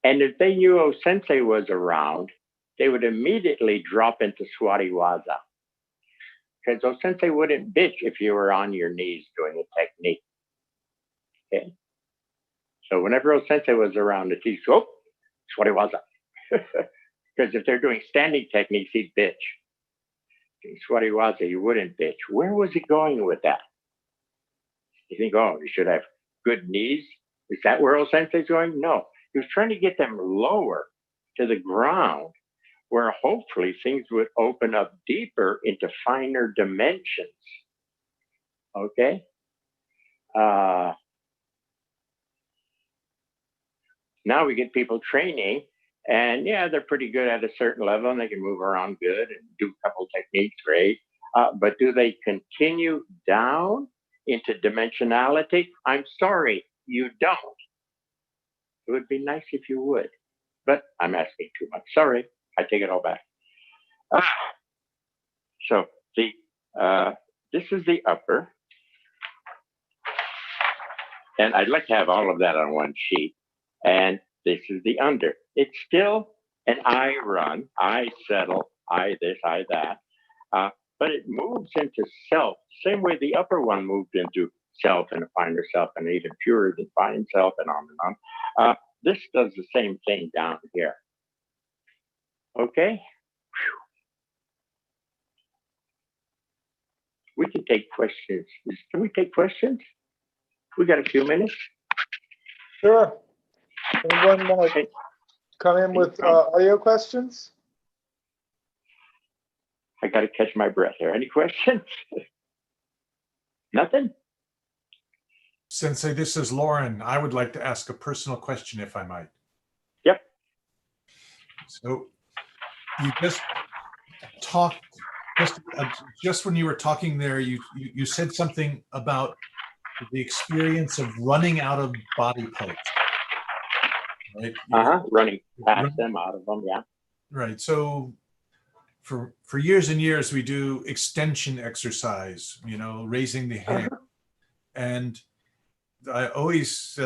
Speaker 1: And if they knew O Sensei was around, they would immediately drop into Swariwaza. Because O Sensei wouldn't bitch if you were on your knees doing a technique. Okay. So whenever O Sensei was around, the teacher, oh, Swariwaza. Because if they're doing standing techniques, he'd bitch. In Swariwaza, he wouldn't bitch. Where was he going with that? You think, oh, you should have good knees? Is that where O Sensei's going? No. He was trying to get them lower to the ground where hopefully things would open up deeper into finer dimensions. Okay? Now we get people training, and yeah, they're pretty good at a certain level and they can move around good and do a couple techniques, great. But do they continue down into dimensionality? I'm sorry, you don't. It would be nice if you would, but I'm asking too much. Sorry, I take it all back. So this is the upper, and I'd like to have all of that on one sheet. And this is the under. It's still an I run, I settle, I this, I that, but it moves into self, same way the upper one moved into self and a finer self and even purer than fine self and on and on. This does the same thing down here. Okay? We can take questions. Can we take questions? We got a few minutes.
Speaker 3: Sure. Anyone want to come in with audio questions?
Speaker 1: I got to catch my breath here. Any questions? Nothing?
Speaker 4: Sensei, this is Lauren. I would like to ask a personal question, if I might.
Speaker 1: Yep.
Speaker 4: So you just talked, just when you were talking there, you said something about the experience of running out of body parts. Right?
Speaker 1: Running past them, out of them, yeah.
Speaker 4: Right. So for years and years, we do extension exercise, raising the hand. And I always,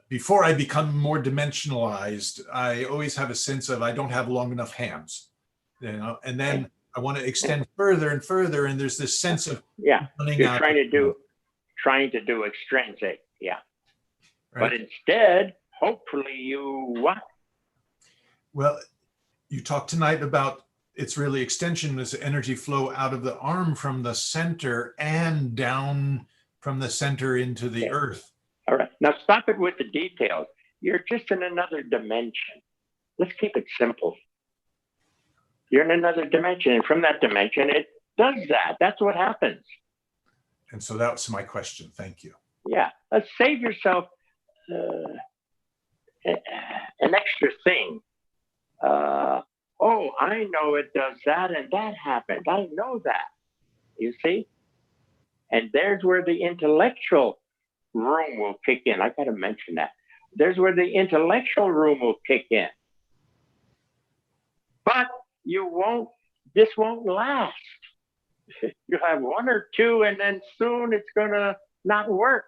Speaker 4: before I become more dimensionalized, I always have a sense of I don't have long enough hands, and then I want to extend further and further, and there's this sense of running
Speaker 1: you're
Speaker 4: out.
Speaker 1: trying to do extrinsic, yeah.
Speaker 4: Right.
Speaker 1: But instead, hopefully you what?
Speaker 4: Well, you talked tonight about it's really extension, this energy flow out of the arm from the center and down from the center into the earth.
Speaker 1: All right. Now stop it with the details. You're just in another dimension. Let's keep it simple. You're in another dimension, and from that dimension, it does that. That's what happens.
Speaker 4: And so that was my question. Thank you.
Speaker 1: Yeah. Save yourself an extra thing. Oh, I know it does that, and that happened. I know that. You see? And there's where the intellectual room will kick in. I got to mention that. There's where the intellectual room will kick in. But this won't last. You have one or two, and then soon it's going to not work.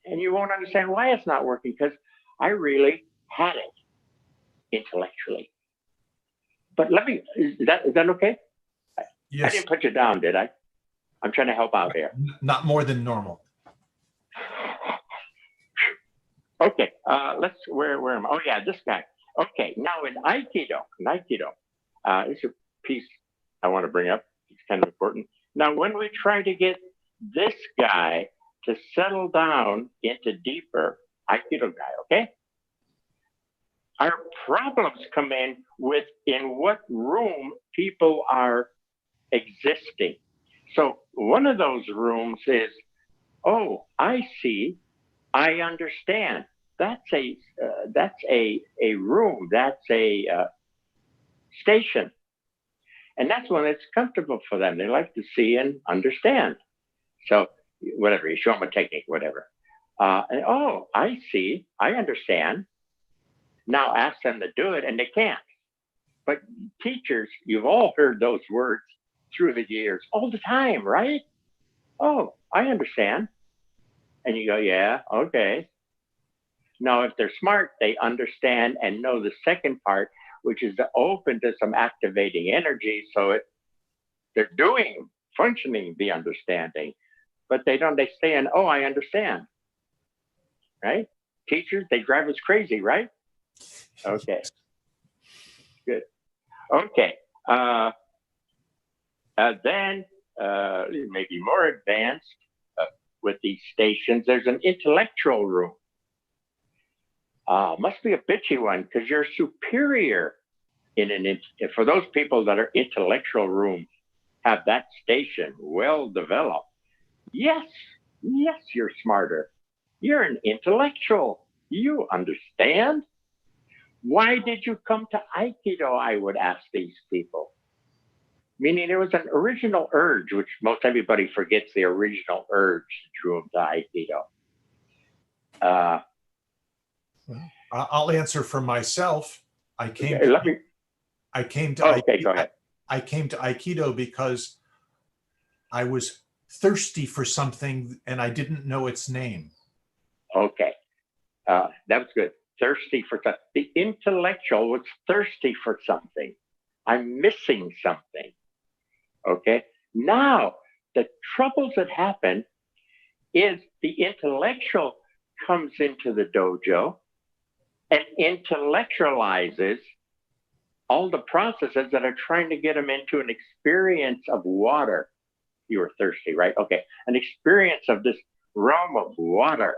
Speaker 1: And you won't understand why it's not working, because I really had it intellectually. But is that okay?
Speaker 4: Yes.
Speaker 1: didn't put you down, did I? I'm trying to help out here.
Speaker 4: Not more than normal.
Speaker 1: Okay, where am I? Oh yeah, this guy. Okay, now in Aikido, it's a piece I want to bring up. It's kind of important. Now, when we try to get this guy to settle down into deeper Aikido guy, okay? Our problems come in what room people are existing. So one of those rooms is, oh, I see, I understand. That's a room. That's a station, and that's when it's comfortable for them. They like to see and understand. So whatever, you show them a technique, whatever. And, oh, I see, I understand. Now ask them to do it, and they can't. But teachers, you've all heard those words through the years all the time, right? Oh, I understand. And you go, yeah, okay. Now, if they're smart, they understand and know the second part, which is to open to some activating energy. So they're functioning the understanding, but they stay in, oh, I understand, right? Teachers, they drive us crazy, right? Okay, good. Okay, then maybe more advanced with these stations, there's an intellectual room. Must be a bitchy one because you're superior for those people that are intellectual rooms have that station well developed. Yes, you're smarter. You're an intellectual. You understand. Why did you come to Aikido? I would ask these people. Meaning there was an original urge, which most everybody forgets the original urge that drew them to Aikido.
Speaker 4: I'll answer for myself. I came
Speaker 1: Okay,
Speaker 4: to
Speaker 1: okay, go ahead.
Speaker 4: I came to Aikido because I was thirsty for something and I didn't know its name.
Speaker 1: Okay, that was good. Thirsty for something. The intellectual was thirsty for something. I'm missing something. Okay, now the troubles that happen is the intellectual comes into the dojo and intellectualizes all the processes that are trying to get them into an experience of water. You were thirsty, right? Okay, an experience of this realm of water.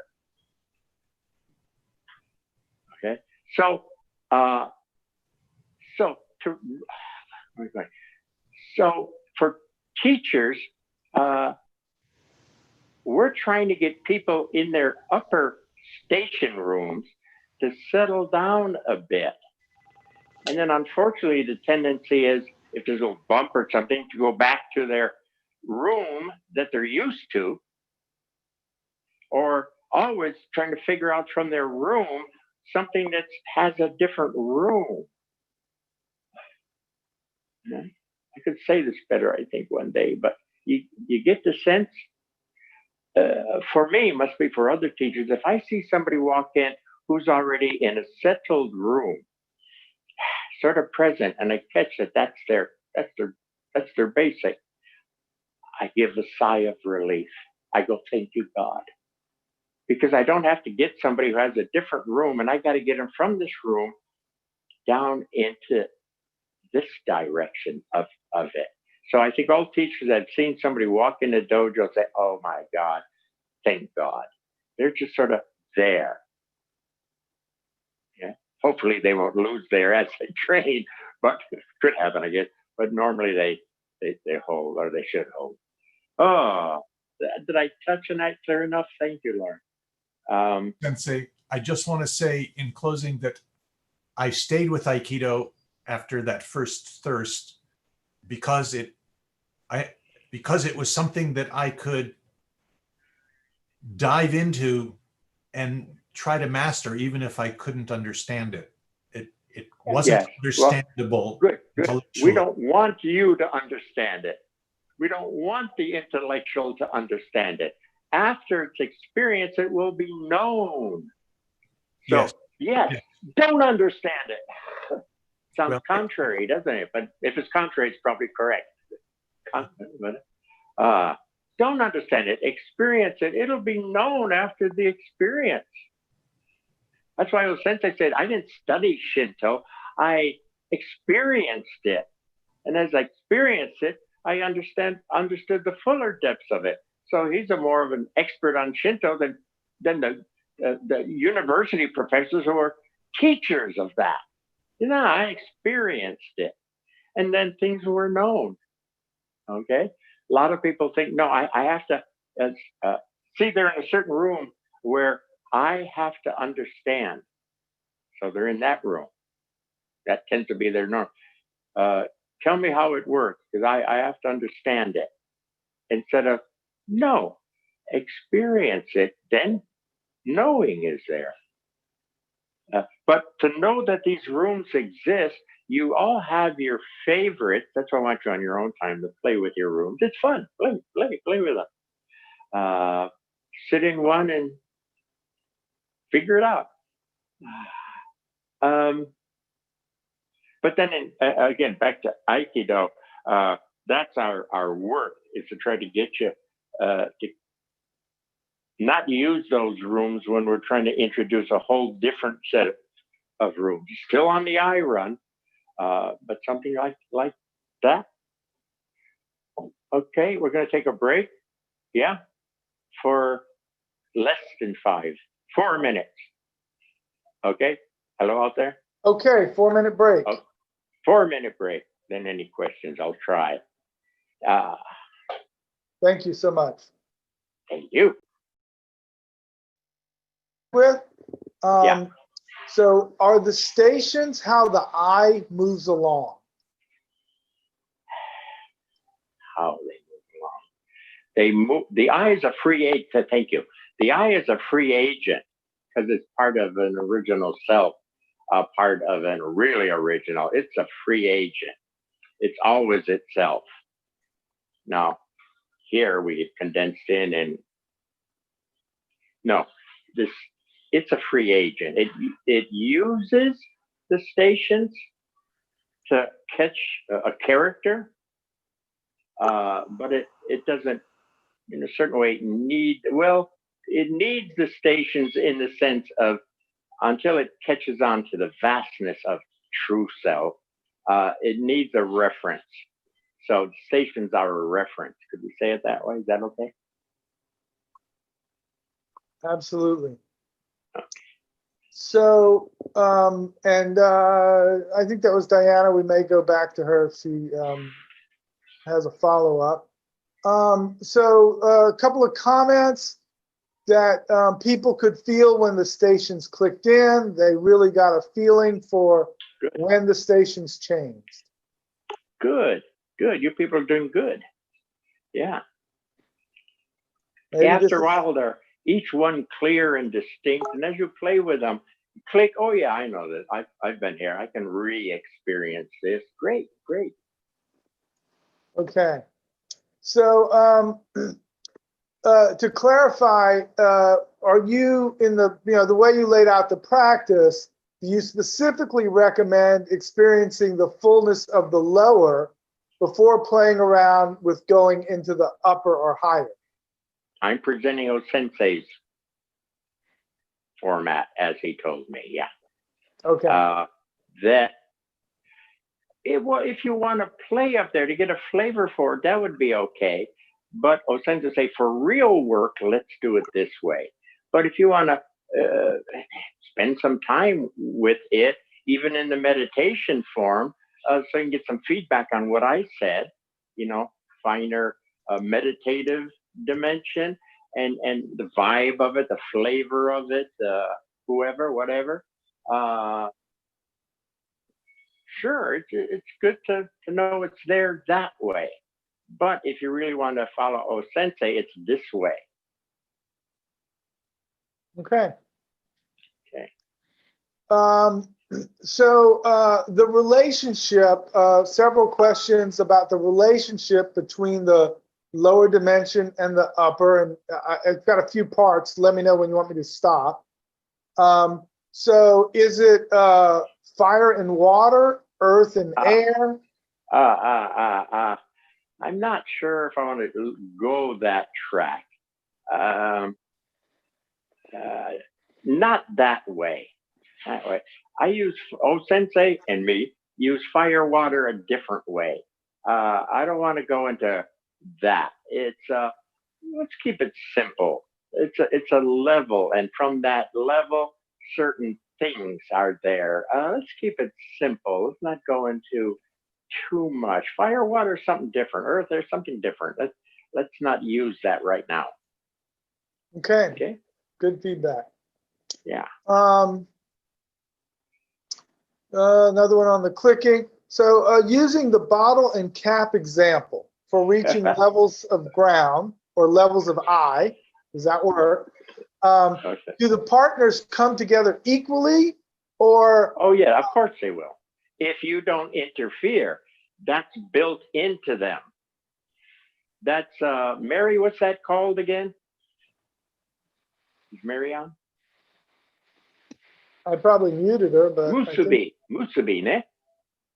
Speaker 1: Okay, so for teachers, we're trying to get people in their upper station rooms to settle down a bit. And then unfortunately, the tendency is if there's a little bump or something to go back to their room that they're used to, or always trying to figure out from their room something that has a different room. I could say this better, I think, one day, but you get the sense, for me, must be for other teachers, if I see somebody walk in who's already in a settled room, sort of present, and I catch that's their basic, I give a sigh of relief. I go, thank you, God. Because I don't have to get somebody who has a different room, and I got to get them from this room down into this direction of it. So I think all teachers that have seen somebody walk in the dojo say, oh my God, thank God. They're just sort of there. Yeah. Hopefully they won't lose there as they train, but could happen, I guess. But normally they hold, or they should hold. Oh, did I touch on that clear enough? Thank you, Lauren.
Speaker 4: Sensei, I just want to say in closing that I stayed with Aikido after that first thirst because it was something that I could dive into and try to master, even if I couldn't understand it. It wasn't understandable.
Speaker 1: Well, good. We don't want you to understand it. We don't want the intellectual to understand it. After it's experienced, it will be known. So, yes. Don't understand it. Sounds contrary, doesn't it? But if it's contrary, it's probably correct. Don't understand it. Experience it. It'll be known after the experience. That's why Osensei said, I didn't study Shinto. I experienced it. And as I experienced it, I understood the fuller depths of it. So he's more of an expert on Shinto than the university professors who are teachers of that. I experienced it. And then things were known. Okay? A lot of people think, no, I have to see, they're in a certain room where I have to understand. So they're in that room. That tends to be their norm. Tell me how it works, because I have to understand it. Instead of, no, experience it, then knowing is there. But to know that these rooms exist, you all have your favorites. That's why I want you on your own time to play with your rooms. It's fun. Play with them. Sit in one and figure it out. But then again, back to Aikido, that's our work, is to try to get you to not use those rooms when we're trying to introduce a whole different set of rooms. Still on the eye run, but something like that. Okay, we're going to take a break. Yeah, for less than 4 minutes. Okay, hello out there?
Speaker 3: Okay, 4-minute break.
Speaker 1: Oh, 4-minute break. Then any questions, I'll try.
Speaker 3: Thank you so much.
Speaker 1: Thank you.
Speaker 3: Yeah. So are the stations how the eye moves along?
Speaker 1: How they move along. The eye is a free agent. Thank you. The eye is a free agent because it's part of an original self, part of an really original. It's a free agent. It's always itself. Now, here we get condensed in and no, it's a free agent. It uses the stations to catch a character, but it doesn't, in a certain way, it needs the stations in the sense of until it catches on to the vastness of true self, it needs a reference. So stations are a reference. Could we say it that way? Is that okay?
Speaker 3: Absolutely. So, and I think that was Diana. We may go back to her if she has a follow-up. So a couple of comments that people could feel when the stations clicked in. They really got a feeling for when the stations changed.
Speaker 1: Good. You people are doing good. Yeah.
Speaker 3: Maybe
Speaker 1: After a while, they're each one clear and distinct. And as you play with them, click, oh yeah, I know this. I've been here. I can re-experience this. Great.
Speaker 3: Okay. So to clarify, are you in the way you laid out the practice, do you specifically recommend experiencing the fullness of the lower before playing around with going into the upper or higher?
Speaker 1: I'm presenting Osensei's format as he told me. Yeah.
Speaker 3: Okay.
Speaker 1: If you want to play up there to get a flavor for it, that would be okay. But Osensei say for real work, let's do it this way. But if you want to spend some time with it, even in the meditation form, so you can get some feedback on what I said, finer meditative dimension and the vibe of it, the flavor of it, whatever. Sure, it's good to know it's there that way. But if you really want to follow Osensei, it's this way.
Speaker 3: Okay. So the relationship, several questions about the relationship between the lower dimension and the upper, and I've got a few parts. Let me know when you want me to stop. So is it fire and water, earth and air?
Speaker 1: I'm not sure if I want to go that track. Um, not that way. That way. I use Sensei and me use fire water a different way. I don't want to go into that. It's let's keep it simple. It's a level, and from that level, certain things are there. Let's keep it simple. Let's not go into too much. Fire, water, something different. Earth, there's something different. Let's not use that right now.
Speaker 3: Okay,
Speaker 1: Okay.
Speaker 3: good feedback.
Speaker 1: Yeah.
Speaker 3: Another one on the clicking. So using the bottle and cap example for reaching levels of ground or levels of I, does that work?
Speaker 1: Okay.
Speaker 3: Do the partners come together equally or?
Speaker 1: Oh yeah, of course they will. If you don't interfere, that's built into them. That's Mary. What's that called again? Is Mary on?
Speaker 3: I probably muted her, but I think-
Speaker 1: Musubi, ne?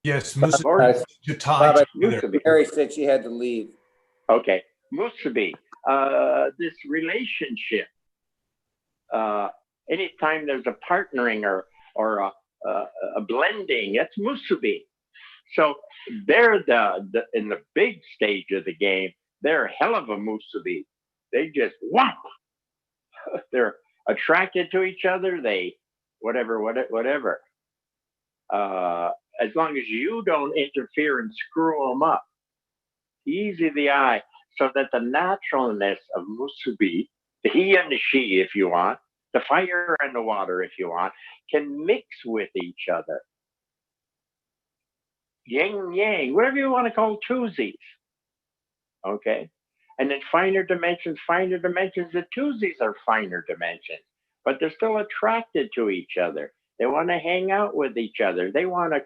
Speaker 4: Yes,
Speaker 1: Or
Speaker 4: to tie
Speaker 5: Bob,
Speaker 4: together.
Speaker 1: Musubi.
Speaker 5: Mary said she had to leave.
Speaker 1: Okay, Musubi. This relationship. Anytime there's a partnering or a blending, that's Musubi. So they're in the big stage of the game. They're a hell of a Musubi. They just whomp. They're attracted to each other. They whatever. As long as you don't interfere and screw them up, easy the eye, so that the naturalness of Musubi, the he and the she, if you want, the fire and the water, if you want, can mix with each other. Yin yang, whatever you want to call twosies. Okay. And then finer dimensions, the twosies are finer dimensions, but they're still attracted to each other. They want to hang out with each other. They want to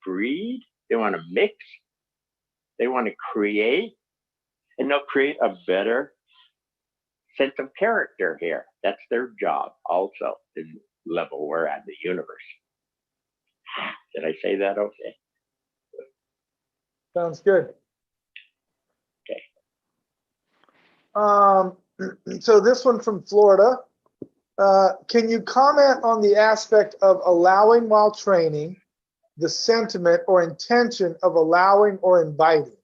Speaker 1: breed. They want to mix. They want to create, and they'll create a better sense of character here. That's their job also, the level we're at in the universe. Did I say that okay?
Speaker 3: Sounds good.
Speaker 1: Okay.
Speaker 3: So this one from Florida. Can you comment on the aspect of allowing while training, the sentiment or intention of allowing or inviting?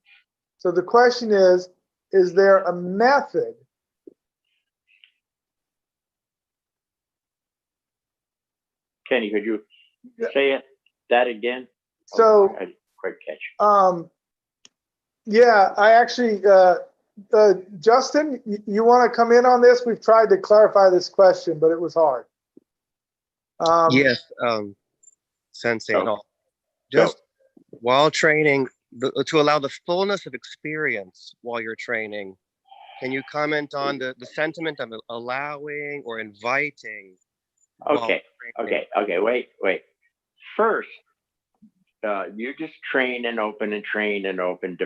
Speaker 3: So the question is there a method?
Speaker 1: Kenny, could you say that again?
Speaker 3: So,
Speaker 1: I didn't quite catch.
Speaker 3: Yeah, I actually, Justin, you want to come in on this? We've tried to clarify this question, but it was hard.
Speaker 6: Yes, Sensei and all. Just while training, to allow the fullness of experience while you're training, can you comment on the sentiment of allowing or inviting?
Speaker 1: Okay, wait. First, you just train and open dimensionally, train and open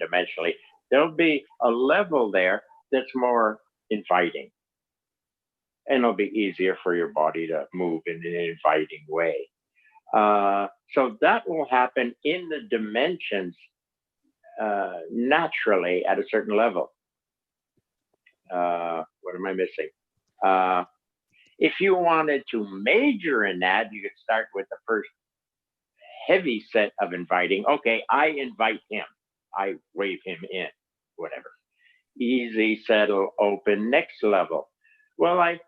Speaker 1: dimensionally. There'll be a level there that's more inviting. And it'll be easier for your body to move in an inviting way. So that will happen in the dimensions naturally at a certain level. What am I missing? If you wanted to major in that, you could start with the first heavy set of inviting. Okay, I invite him. I wave him in, whatever. Easy, settle, open, next level. Well, I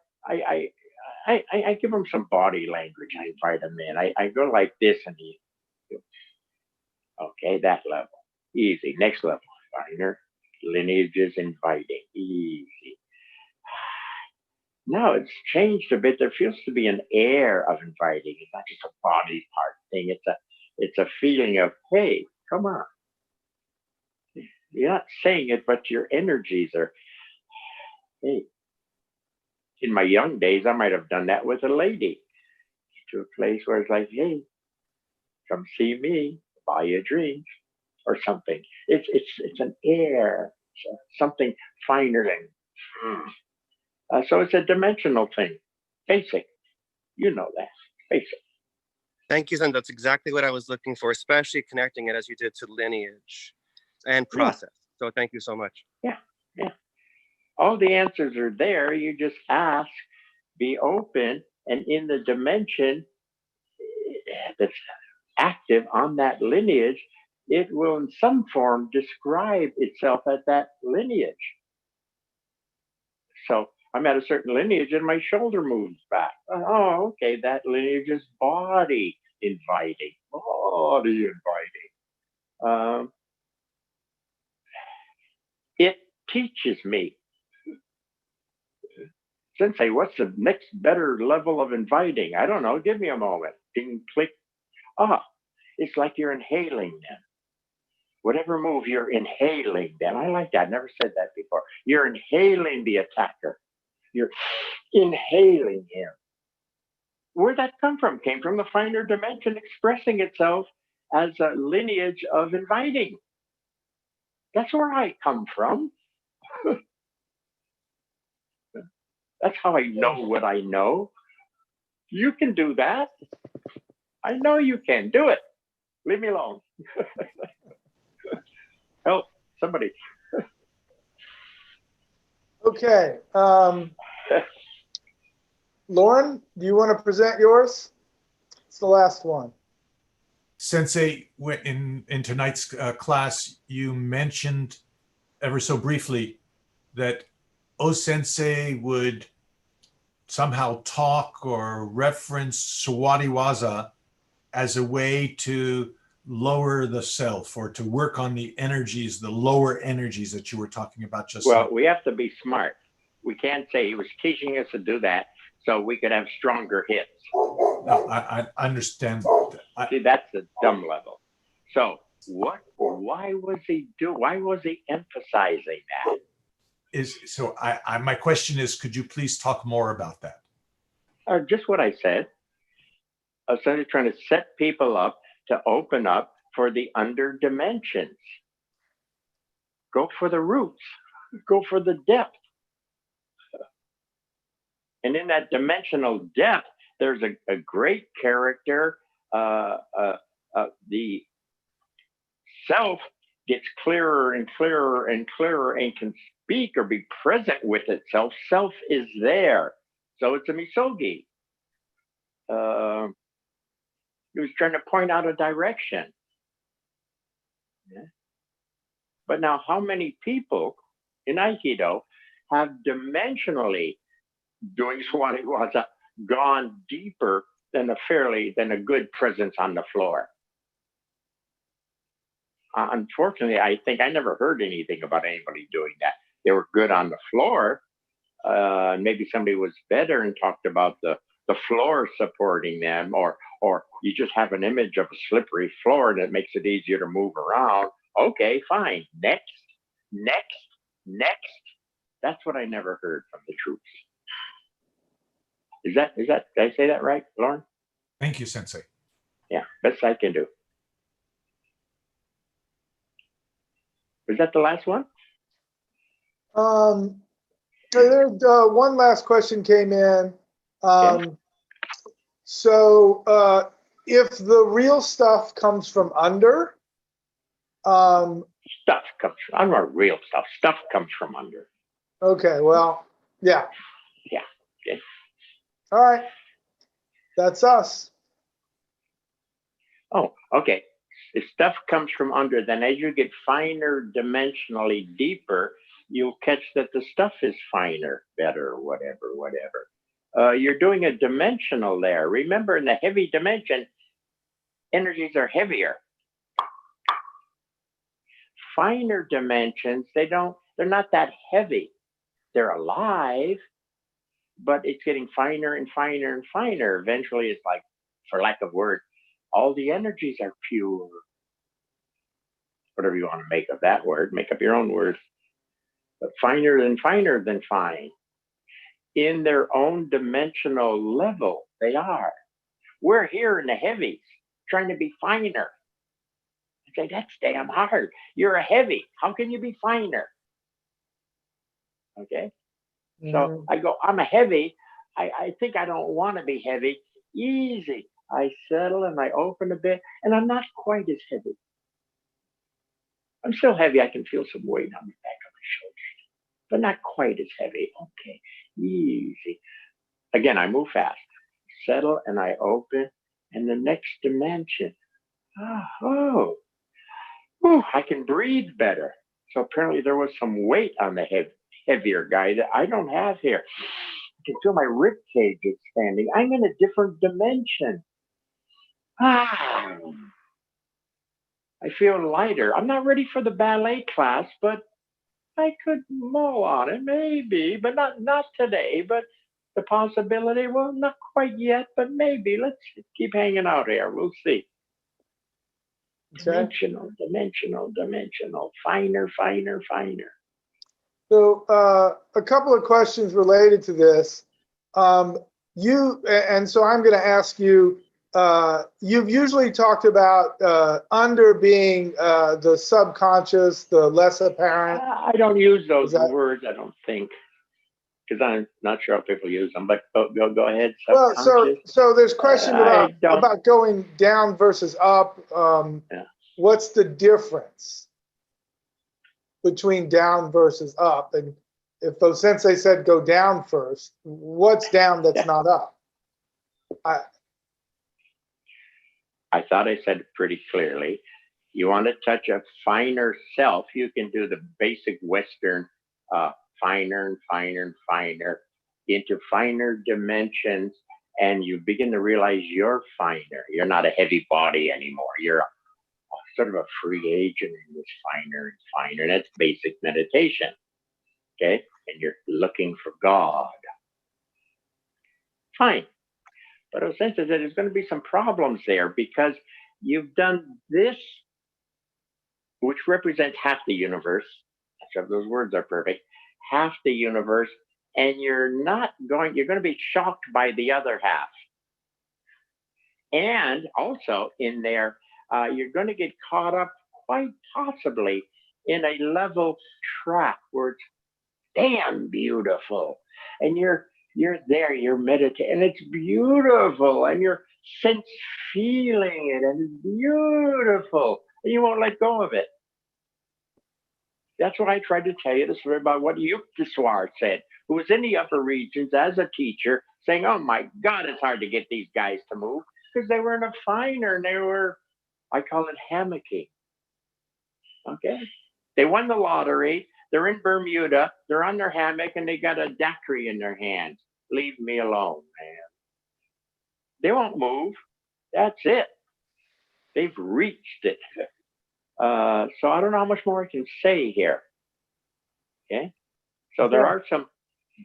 Speaker 1: give him some body language. I invite him in. I go like this and he, okay, that level. Easy. Next level. Finer. Lineages inviting. Easy. Now it's changed a bit. There feels to be an air of inviting. It's not just a body part thing. It's a feeling of, hey, come on. You're not saying it, but your energies are, hey. In my young days, I might have done that with a lady. To a place where it's like, hey, come see me, buy you a drink, or something. It's an air, something finer than. So it's a dimensional thing, basic. You know that, basic.
Speaker 6: Thank you, Zen. That's exactly what I was looking for, especially connecting it as you did to lineage. and
Speaker 1: Yeah.
Speaker 6: process. So thank you so much.
Speaker 1: Yeah. All the answers are there. You just ask, be open, and in the dimension that's active on that lineage, it will in some form describe itself at that lineage. So I'm at a certain lineage and my shoulder moves back. Oh, okay, that lineage is body inviting. Body inviting. It teaches me. Sensei, what's the next better level of inviting? I don't know. Give me a moment. Ding, click. Ah, it's like you're inhaling them. Whatever move, you're inhaling them. I like that. I never said that before. You're inhaling the attacker. You're inhaling him. Where'd that come from? Came from the finer dimension expressing itself as a lineage of inviting. That's where I come from. That's how I know what I know. You can do that. I know you can. Do it. Leave me alone. Help somebody.
Speaker 3: Okay. Lauren, do you want to present yours? It's the last one.
Speaker 4: Sensei, in tonight's class, you mentioned ever so briefly that O-sensei would somehow talk or reference Sawadiwaza as a way to lower the self or to work on the energies, the lower energies that you were talking about just
Speaker 1: Well,
Speaker 4: now.
Speaker 1: we have to be smart. We can't say he was teaching us to do that so we could have stronger hits.
Speaker 4: No, I understand.
Speaker 1: See, that's the dumb level. So why was he emphasizing that?
Speaker 4: My question is, could you please talk more about that?
Speaker 1: Just what I said. I was trying to set people up to open up for the under dimensions. Go for the roots. Go for the depth. And in that dimensional depth, there's a great character. The self gets clearer and clearer and clearer and can speak or be present with itself. Self is there. So it's a misogi. He was trying to point out a direction. Yeah. But now, how many people in Aikido have dimensionally doing Swadiwaza gone deeper than a good presence on the floor? Unfortunately, I think I never heard anything about anybody doing that. They were good on the floor. Maybe somebody was better and talked about the floor supporting them, or you just have an image of a slippery floor and it makes it easier to move around. Okay, fine. Next. That's what I never heard from the troops. Is that, did I say that right, Lauren?
Speaker 4: Thank you, Sensei.
Speaker 1: Yeah, best I can do. Was that the last one?
Speaker 3: One last question came in. So if the real stuff comes from under,
Speaker 1: Stuff comes from, I'm not real stuff. Stuff comes from under.
Speaker 3: okay, well, yeah.
Speaker 1: Yeah. Okay.
Speaker 3: All right. That's us.
Speaker 1: Oh, okay. If stuff comes from under, then as you get finer dimensionally deeper, you'll catch that the stuff is finer, better, whatever. You're doing a dimensional there. Remember, in the heavy dimension, energies are heavier. Finer dimensions, they're not that heavy. They're alive, but it's getting finer and finer and finer. Eventually, it's like, for lack of word, all the energies are pure. Whatever you want to make of that word, make up your own word. But finer than fine. In their own dimensional level, they are. We're here in the heavies, trying to be finer. I say, that's damn hard. You're a heavy. How can you be finer? Okay. So I go, I'm a heavy. I think I don't want to be heavy. Easy. I settle and I open a bit, and I'm not quite as heavy. I'm still heavy. I can feel some weight on the back of my shoulders, but not quite as heavy. Okay, easy. Again, I move fast, settle, and I open. And the next dimension. Oh, I can breathe better. So apparently there was some weight on the heavier guy that I don't have here. I can feel my rib cage expanding. I'm in a different dimension. Ah, I feel lighter. I'm not ready for the ballet class, but I could mull on it, maybe, but not today. But the possibility, well, not quite yet, but maybe. Let's keep hanging out here. We'll see.
Speaker 3: Okay.
Speaker 1: Dimensional, finer, finer, finer.
Speaker 3: So a couple of questions related to this. And so I'm going to ask you, you've usually talked about under being the subconscious, the less apparent.
Speaker 1: I don't use those
Speaker 3: that-
Speaker 1: words, I don't think, because I'm not sure how people use them, but go ahead,
Speaker 3: Well,
Speaker 1: subconscious.
Speaker 3: so there's question
Speaker 1: I don't-
Speaker 3: about going down versus up.
Speaker 1: Yeah.
Speaker 3: What's the difference between down versus up? And if those sensei said go down first, what's down that's not up?
Speaker 1: I thought I said it pretty clearly. You want to touch a finer self, you can do the basic Western finer and finer and finer into finer dimensions, and you begin to realize you're finer. You're not a heavy body anymore. You're sort of a free agent in this finer and finer. And that's basic meditation. Okay? And you're looking for God. Fine. But I sense that there's going to be some problems there because you've done this, which represents half the universe. I'm sure those words are perfect. Half the universe, and you're going to be shocked by the other half. And also in there, you're going to get caught up quite possibly in a level track where it's damn beautiful. And you're there, you're meditating, and it's beautiful, and you're sense feeling it, and it's beautiful, and you won't let go of it. That's what I tried to tell you, the story about what Yukteswar said, who was in the upper regions as a teacher, saying, oh my God, it's hard to get these guys to move, because they were in a finer, and they were, I call it hammocking. Okay? They won the lottery, they're in Bermuda, they're on their hammock, and they got a daiquiri in their hands. Leave me alone, man. They won't move. That's it. They've reached it. So I don't know how much more I can say here. Okay? So there are some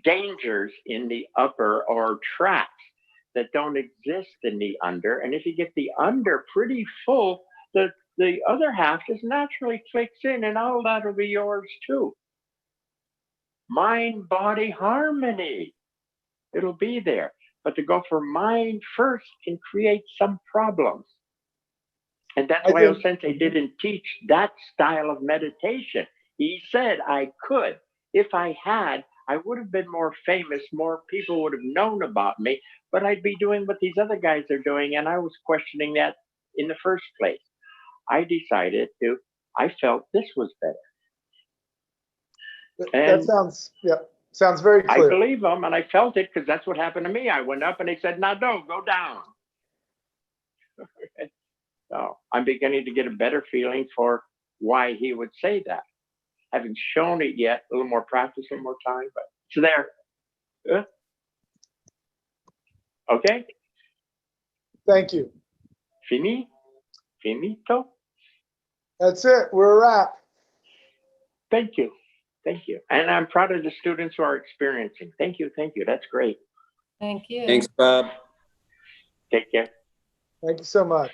Speaker 1: dangers in the upper or tracks that don't exist in the under. And if you get the under pretty full, the other half just naturally clicks in, and all that will be yours too. Mind body harmony. It'll be there. But to go for mind first can create some problems. And that's why Osensei didn't teach that style of meditation. He said I could. If I had, I would have been more famous. More people would have known about me. But I'd be doing what these other guys are doing. And I was questioning that in the first place. I decided I felt this was better.
Speaker 3: That sounds very clear.
Speaker 1: I believe them, and I felt it because that's what happened to me. I went up and they said, Nadeau, go down. So I'm beginning to get a better feeling for why he would say that. I haven't shown it yet, a little more practice, a little more time, but it's there. Okay?
Speaker 3: Thank you.
Speaker 1: Finito?
Speaker 3: That's it. We're a wrap.
Speaker 1: Thank you. Thank you. And I'm proud of the students who are experiencing. Thank you. Thank you. That's great.
Speaker 5: Thank you.
Speaker 7: Thanks, Bob.
Speaker 1: Take care.
Speaker 3: Thank you so much.